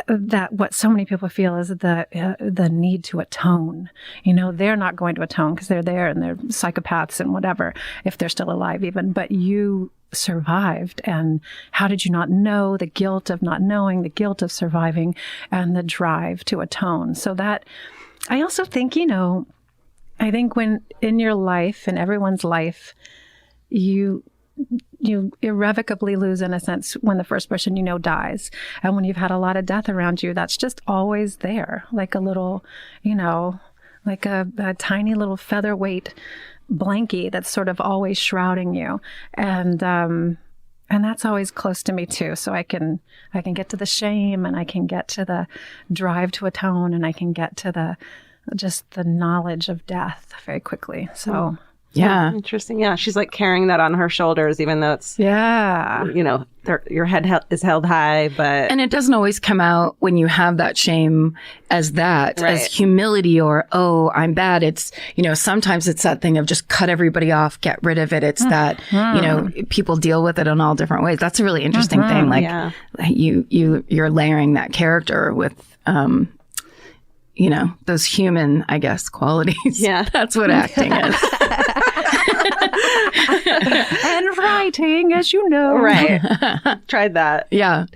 that what so many people feel is the need to atone. They're not going to atone because they're there and they're psychopaths and whatever, if they're still alive even, but you survived, and how did you not know? The guilt of not knowing, the guilt of surviving, and the drive to atone. So that, I also think, I think when in your life, in everyone's life, you irrevocably lose, in a sense, when the first person dies. And when you've had a lot of death around you, that's just always there, like a little, like a tiny little featherweight blankie that's sort of always shrouding you. And that's always close to me too. So I can get to the shame, and I can get to the drive to atone, and I can get to the knowledge of death very quickly. So
yeah.
Interesting. Yeah. She's like carrying that on her shoulders, even though it's, your head is held high, but.
And it doesn't always come out when you have that shame as that, as humility or, oh, I'm bad. It's, sometimes it's that thing of just cut everybody off, get rid of it. It's that, people deal with it in all different ways. That's a really interesting thing. Like you're layering that character with, those human, I guess, qualities. Yeah. That's what acting is.
And writing, as you know.
Right. Tried that.
Yeah.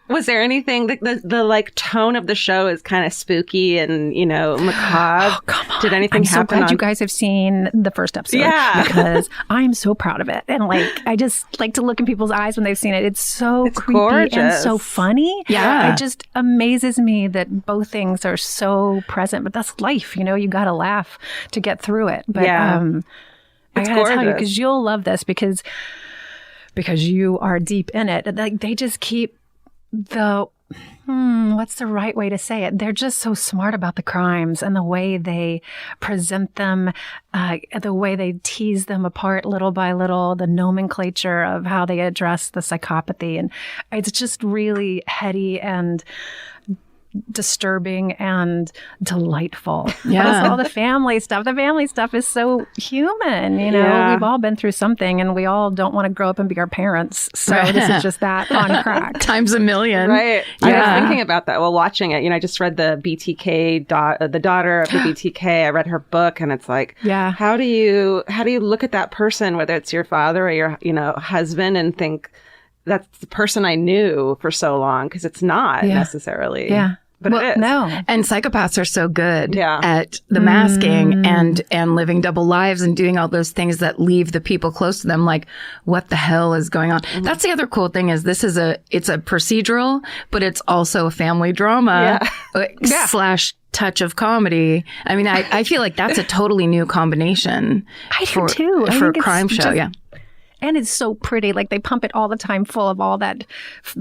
Was there anything, the like tone of the show is kind of spooky and, macabre.
Oh, come on.
Did anything happen?
I'm so glad you guys have seen the first episode.
Yeah.
Because I'm so proud of it. And I just like to look in people's eyes when they've seen it. It's so creepy
gorgeous.
And so funny.
Yeah.
It just amazes me that both things are so present. But that's life, you got to laugh to get through it. But I gotta tell you, because you'll love this because you are deep in it. Like they just keep what's the right way to say it? They're just so smart about the crimes and the way they present them, the way they tease them apart little by little, the nomenclature of how they address the psychopathy. And it's just really heady and disturbing and delightful.
Yeah.
Plus all the family stuff. The family stuff is so human, you know.
Yeah.
We've all been through something, and we all don't want to grow up and be our parents. So this is just that on crack.
Times a million.
Right. I
Yeah.
was thinking about that while watching it. You know, I just read the BTK, the daughter of the BTK. I read her book, and it's like,
Yeah.
how do you look at that person, whether it's your father or your, husband, and think that's the person I knew for so long? Because it's not necessarily.
Yeah.
But
Well,
it is.
no.
And psychopaths are so good
Yeah.
at the masking and living double lives and doing all those things that leave the people close to them like, what the hell is going on? That's the other cool thing is it's a procedural, but it's also a family drama slash touch of comedy. I mean, I feel like that's a totally new combination
I do too. I
for a
think it's
crime show.
just-
Yeah.
And it's so pretty. Like they pump it all the time full of all that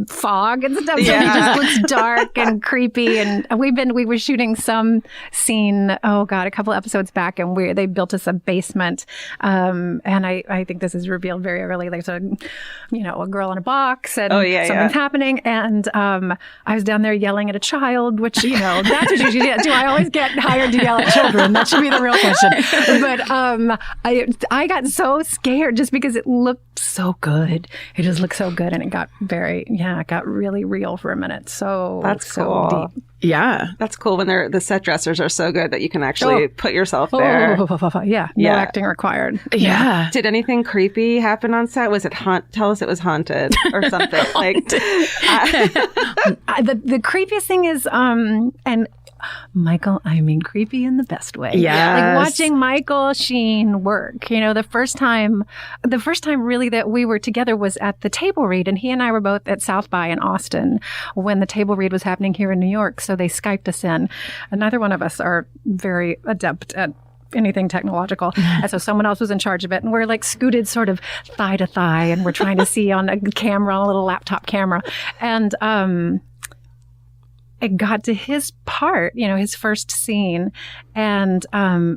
fog and stuff. So it just looks dark and creepy. And we were shooting some scene, a couple episodes back, and they built us a basement. And I think this is revealed very early. There's a girl in a box and something's happening. And I was down there yelling at a child, which, that's what you should do. I always get hired to yell at children. That should be the real question. But I got so scared just because it looked so good. It just looked so good, and it got it got really real for a minute. So
That's
so
cool.
deep.
Yeah.
That's cool when the set dressers are so good that you can actually put yourself there.
Yeah, no acting required.
Yeah.
Did anything creepy happen on set? Was it tell us it was haunted or something? Like
The creepiest thing is and Michael, I mean creepy in the best way.
Yes.
Like watching Michael Sheen work. The first time really that we were together was at the table read, and he and I were both at South by in Austin when the table read was happening here in New York. So they Skyped us in. And neither one of us are very adept at anything technological. And so someone else was in charge of it. And we're like scooted sort of thigh to thigh, and we're trying to see on a camera, a little laptop camera. And it got to his part, his first scene, and our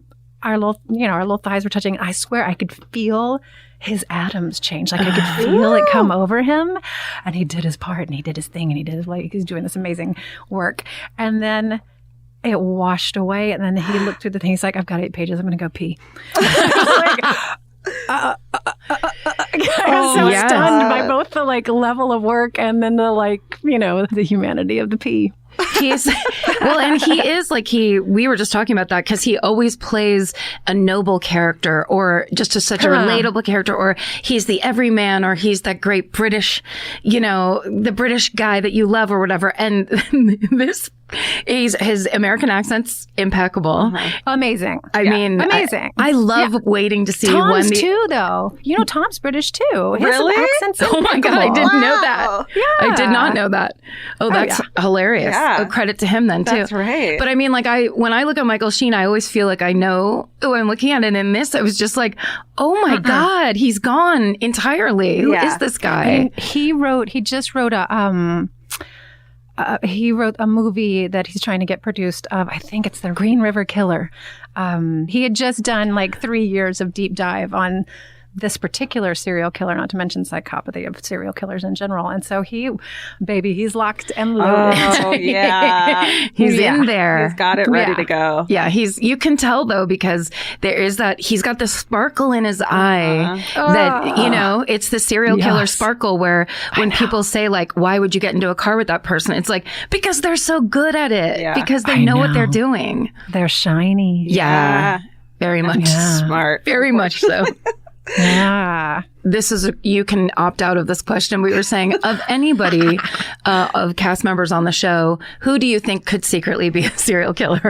little thighs were touching. I swear I could feel his atoms change. Like I could feel it come over him, and he did his part, and he did his thing, and he was doing this amazing work. And then it washed away, and then he looked through the thing. He's like, "I've got 8 pages. I'm going to go pee." I was so stunned by both the level of work and then the humanity of the pee.
And he is we were just talking about that because he always plays a noble character or just such a relatable character, or he's the everyman, or he's that great British, the British guy that you love or whatever. And his American accent's impeccable.
Amazing.
I mean,
amazing.
I love waiting to see
Tom's too, though. Tom's British too. His
Really?
accent's
Oh my God, I didn't know that.
Yeah.
I did not know that. Oh, that's hilarious.
Yeah.
Oh, credit to him then, too.
That's right.
But I mean, when I look at Michael Sheen, I always feel like I know who I'm looking at. And in this, I was just like, oh my God, he's gone entirely. Who is this guy?
He just wrote he wrote a movie that he's trying to get produced of. I think it's The Green River Killer. He had just done 3 years of deep dive on this particular serial killer, not to mention psychopathy of serial killers in general. And so he's locked and loaded.
Oh, yeah.
He's in there.
He's got it ready to go.
Yeah, you can tell though, because there is he's got this sparkle in his eye that, it's the serial killer sparkle where when people say why would you get into a car with that person? It's because they're so good at it, because they know what they're doing.
They're shiny.
Yeah. Very much.
Smart.
Very much so.
Yeah.
You can opt out of this question. We were saying, of anybody, of cast members on the show, who do you think could secretly be a serial killer?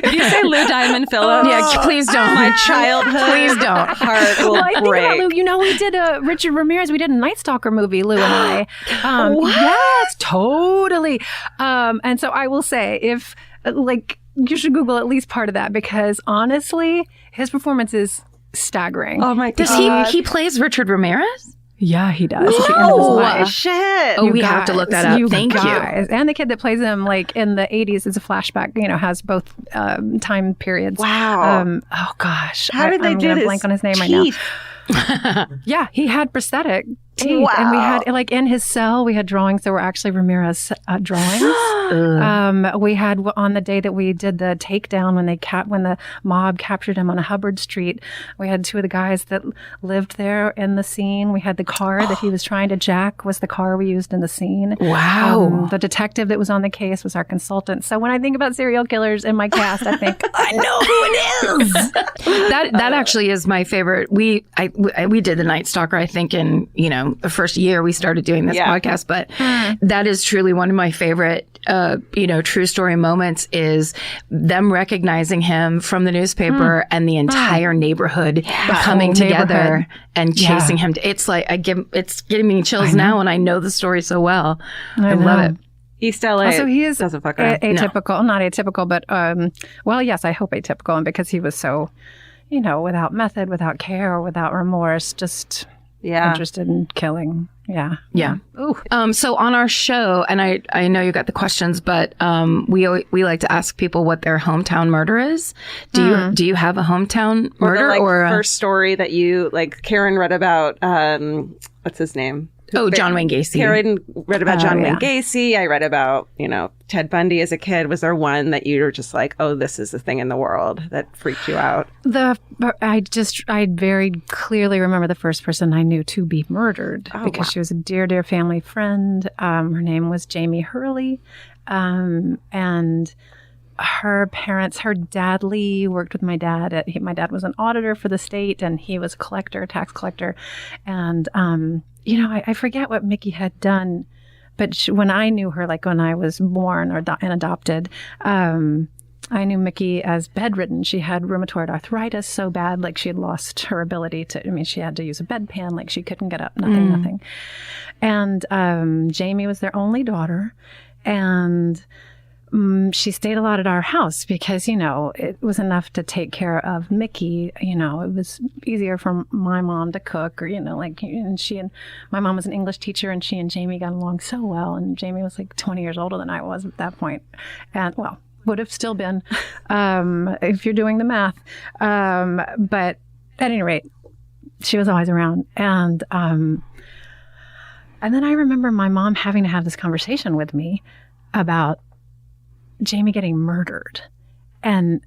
If you say Lou Diamond Phillips,
yeah, please don't.
My childhood,
please don't.
Heart will
I think
break.
about Lou. We did a Richard Ramirez. We did a Night Stalker movie, Lou and I. Yes, totally. And so I will say, if you should Google at least part of that, because honestly, his performance is staggering.
Oh my God.
Does he plays Richard Ramirez?
Yeah, he does. At the end of his life.
Shit.
Oh, we have to look that up. Thank you.
And the kid that plays him, in the 80s, is a flashback. has both time periods.
Wow.
Oh gosh.
How did they do
I'm
this?
Blank on his name right now. Yeah, he had prosthetic teeth.
Wow.
And we had, like, in his cell, we had drawings that were actually Ramirez drawings. We had, on the day that we did the takedown, when the mob captured him on a Hubbard Street, we had two of the guys that lived there in the scene. We had the car that he was trying to jack was the car we used in the scene.
Wow.
The detective that was on the case was our consultant. So when I think about serial killers in my cast, I think, I know who it is.
That actually is my favorite. We did The Night Stalker, I think, in, the first year we started doing this podcast, but that is truly one of my favorite, true story moments, is them recognizing him from the newspaper and the entire neighborhood coming together and chasing him. It's like, it's getting me chills now, and I know the story so well. I love it.
East LA.
So he is
doesn't fuck around.
Atypical, not atypical, but well, yes, I hope atypical, and because he was so, without method, without care, without remorse, just interested in killing. Yeah.
Ooh. So on our show, and I know you got the questions, but we like to ask people what their hometown murder is. Do you have a hometown murder
or the, first story that you Karen read about? What's his name?
John Wayne Gacy.
Karen read about John Wayne Gacy. I read about, Ted Bundy as a kid. Was there one that you were just like, oh, this is the thing in the world that freaked you out?
I very clearly remember the first person I knew to be murdered because she was a dear, dear family friend. Her name was Jamie Hurley. And her parents, her dad, Lee, worked with my dad. My dad was an auditor for the state, and he was a tax collector. And, I forget what Mickey had done, but when I knew her, like when I was born and adopted, I knew Mickey as bedridden. She had rheumatoid arthritis so bad, like she had lost her ability to, she had to use a bedpan, like she couldn't get up, nothing. And Jamie was their only daughter, and she stayed a lot at our house because, it was enough to take care of Mickey. It was easier for my mom to cook, or, and she and my mom was an English teacher, and she and Jamie got along so well. And Jamie was like 20 years older than I was at that point. And, well, would have still been, if you're doing the math. But at any rate, she was always around. And then I remember my mom having to have this conversation with me about Jamie getting murdered. And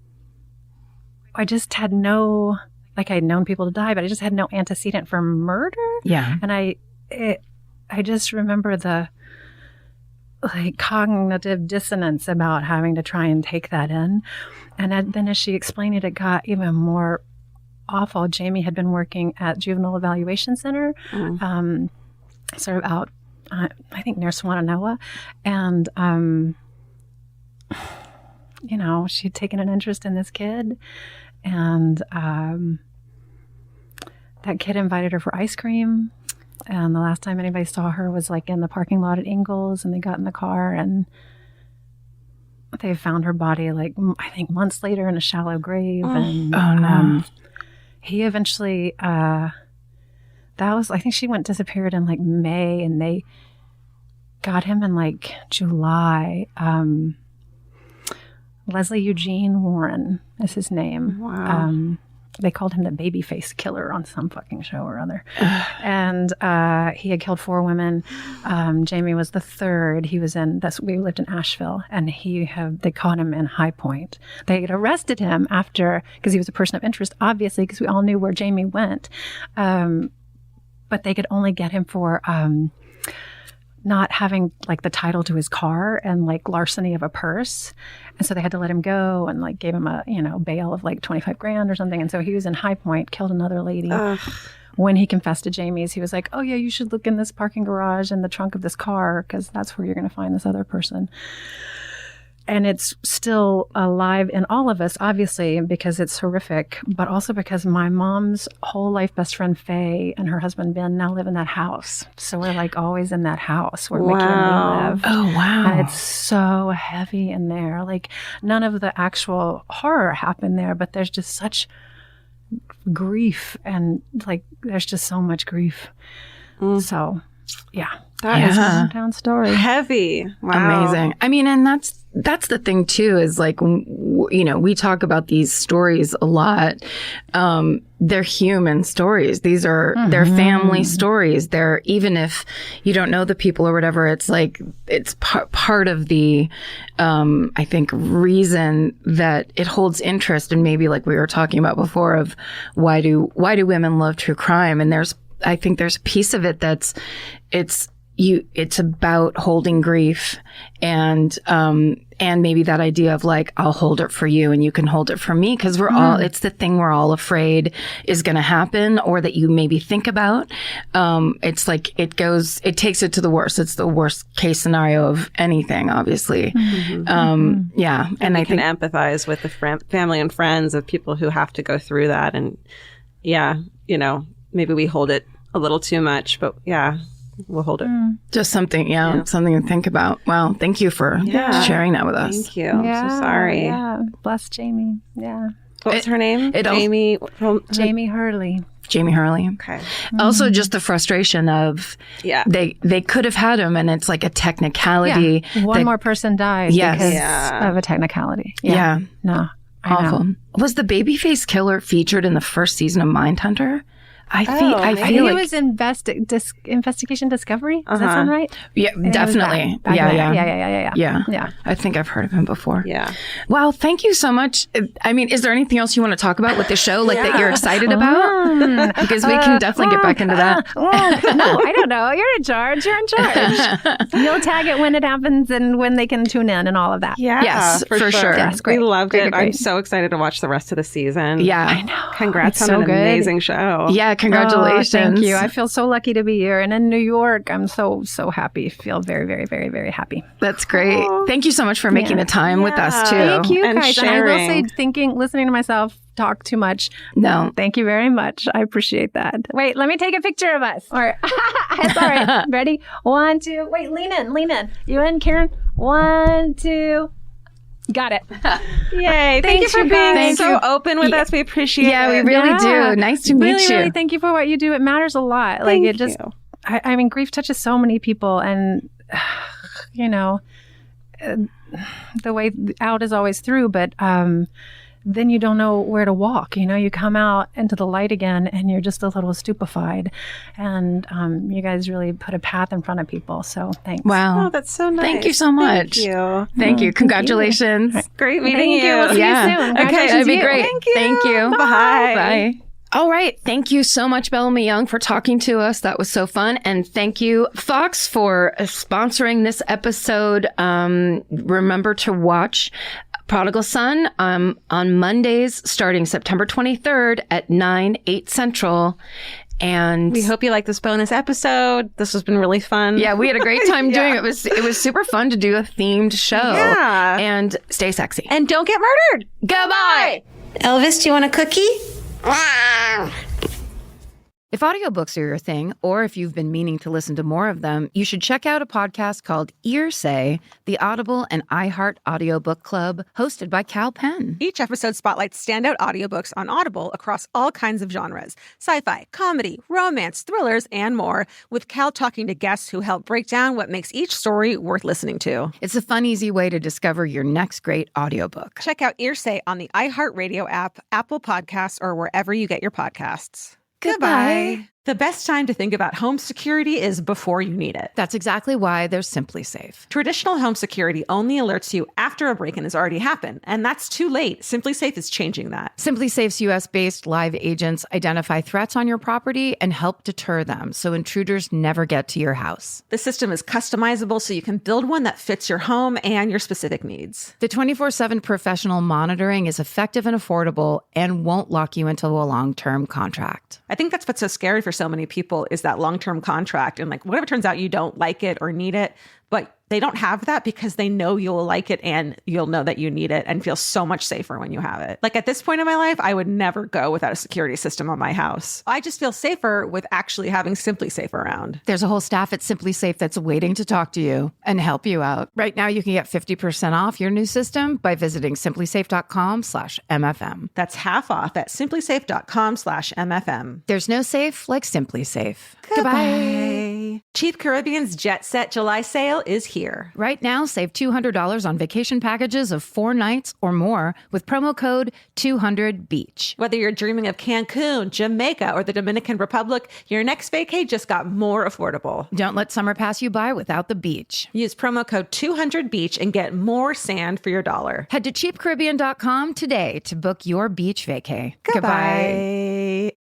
I just had I had known people to die, but I just had no antecedent for murder.
Yeah.
And I just remember the cognitive dissonance about having to try and take that in. And then as she explained it, it got even more awful. Jamie had been working at Juvenile Evaluation Center, sort of out, I think near Swannanoa. And, she'd taken an interest in this kid, and that kid invited her for ice cream. And the last time anybody saw her was in the parking lot at Ingalls, and they got in the car, and they found her body I think months later in a shallow grave. And he eventually, I think she disappeared in May, and they got him in July. Leslie Eugene Warren is his name.
Wow.
They called him the babyface killer on some fucking show or other. And he had killed 4 women. Jamie was the third. We lived in Asheville, and they caught him in High Point. They had arrested him because he was a person of interest, obviously, because we all knew where Jamie went. But they could only get him for not having the title to his car and larceny of a purse. And so they had to let him go and gave him a, bail of $25,000 or something. And so he was in High Point, killed another lady. When he confessed to Jamie's, he was like, oh yeah, you should look in this parking garage in the trunk of this car, because that's where you're going to find this other person. And it's still alive in all of us, obviously, because it's horrific, but also because my mom's whole life best friend, Faye, and her husband, Ben, now live in that house. So we're always in that house where Mickey and me live.
Oh, wow.
And it's so heavy in there. None of the actual horror happened there, but there's just such grief, and there's just so much grief. So, yeah.
That is
hometown story.
heavy. Wow.
Amazing. I mean, and that's the thing too, is like, we talk about these stories a lot. They're human stories. These are, they're family stories. They're, even if you don't know the people or whatever, it's like, it's part of the, I think, reason that it holds interest. And maybe like we were talking about before of why do women love true crime? And I think there's a piece of it that's, it's about holding grief and maybe that idea of like, I'll hold it for you and you can hold it for me. Cause it's the thing we're all afraid is going to happen or that you maybe think about. It's like, it takes it to the worst. It's the worst case scenario of anything, obviously. Yeah. And I
can
think
empathize with the family and friends of people who have to go through that. And maybe we hold it a little too much, but we'll hold it.
just something, something to think about. Well, thank you for sharing that with us.
Thank you. I'm so sorry.
Yeah. Bless Jamie. Yeah.
What was her name?
Jamie Hurley.
Jamie Hurley.
Okay.
Also, just the frustration of they could have had him, and it's like a technicality.
Yeah. One more person died because of a technicality.
Yeah.
No.
Awful. Was the babyface killer featured in the first season of Mindhunter? I
think
feel like
it was Investigation Discovery. Does that sound right?
Yeah, definitely.
Back
Yeah. I think I've heard of him before.
Yeah.
Well, thank you so much. I mean, is there anything else you want to talk about with the show, like that you're excited about? Because we can definitely get back into that.
No, I don't know. You're in charge. You're in charge. You'll tag it when it happens and when they can tune in and all of that.
Yeah.
Yes, for sure.
Yes,
We loved it.
Great.
I'm so excited to watch the rest of the season.
Yeah.
I know.
Congrats
It's
on
so
an
good.
amazing show.
Yeah, congratulations.
Thank you. I feel so lucky to be here. And in New York, I'm so happy. Feel very, very, very, very happy.
That's great. Thank you so much for making the time with us, too.
Thank you,
And
guys. And I will say,
sharing.
listening to myself talk too much.
No.
Thank you very much. I appreciate that. Wait, let me take a picture of us. All right. It's all right. Ready? 1, 2. Wait, lean in. You in, Karen? 1, 2. Got it.
Yay. Thank you for being so open with us. We appreciate it.
Yeah, we really do. Nice to meet you.
Really, thank you for what you do. It matters a lot.
Thank
Like, it just,
you.
I mean, grief touches so many people, and, the way out is always through, but then you don't know where to walk. You come out into the light again and you're just a little stupefied. And you guys really put a path in front of people. So thanks.
Wow.
Oh, that's so nice.
Thank you so much.
Thank you.
Thank you. Congratulations.
Great meeting
Thank you. We'll see you soon.
Okay,
that'd be
you.
great. Thank you.
Bye.
Bye. All right. Thank you so much, Bellamy Young, for talking to us. That was so fun. And thank you, Fox, for sponsoring this episode. Remember to watch Prodigal Son on Mondays starting September 23rd at 8 Central. And
We hope you like this bonus episode. This has been really fun.
yeah, we had a great time doing it. It was super fun to do a themed show.
Yeah.
And stay sexy.
And don't get murdered.
Goodbye.
Elvis, do you want a cookie?
If audiobooks are your thing, or if you've been meaning to listen to more of them, you should check out a podcast called Earsay, the Audible and iHeart Audiobook Club, hosted by Cal Penn.
Each episode spotlights standout audiobooks on Audible across all kinds of genres: sci-fi, comedy, romance, thrillers, and more, with Cal talking to guests who help break down what makes each story worth listening to.
It's a fun, easy way to discover your next great audiobook.
Check out Earsay on the iHeartRadio app, Apple Podcasts, or wherever you get your podcasts.
Goodbye.
The best time to think about home security is before you need it.
That's exactly why there's Simply Safe.
Traditional home security only alerts you after a break-in has already happened, and that's too late. Simply Safe is changing that.
Simply Safe's US-based live agents identify threats on your property and help deter them so intruders never get to your house.
The system is customizable so you can build one that fits your home and your specific needs.
The 24/7 professional monitoring is effective and affordable and won't lock you into a long-term contract.
I think that's what's so scary for so many people is that long-term contract. And like, whatever turns out you don't like it or need it, but they don't have that because they know you'll like it and you'll know that you need it and feel so much safer when you have it. Like at this point in my life, I would never go without a security system on my house. I just feel safer with actually having Simply Safe around.
There's a whole staff at Simply Safe that's waiting to talk to you and help you out. Right now, you can get 50% off your new system by visiting simplysafe.com/MFM.
That's half off at simplysafe.com/MFM.
There's no safe like Simply Safe.
Goodbye. Bye. Cheap Caribbean's Jet Set July sale is here.
Right now, save $200 on vacation packages of 4 nights or more with promo code 200BEACH.
Whether you're dreaming of Cancun, Jamaica, or the Dominican Republic, your next vacay just got more affordable.
Don't let summer pass you by without the beach.
Use promo code 200BEACH and get more sand for your dollar.
Head to cheapcaribbean.com today to book your beach vacay.
Goodbye.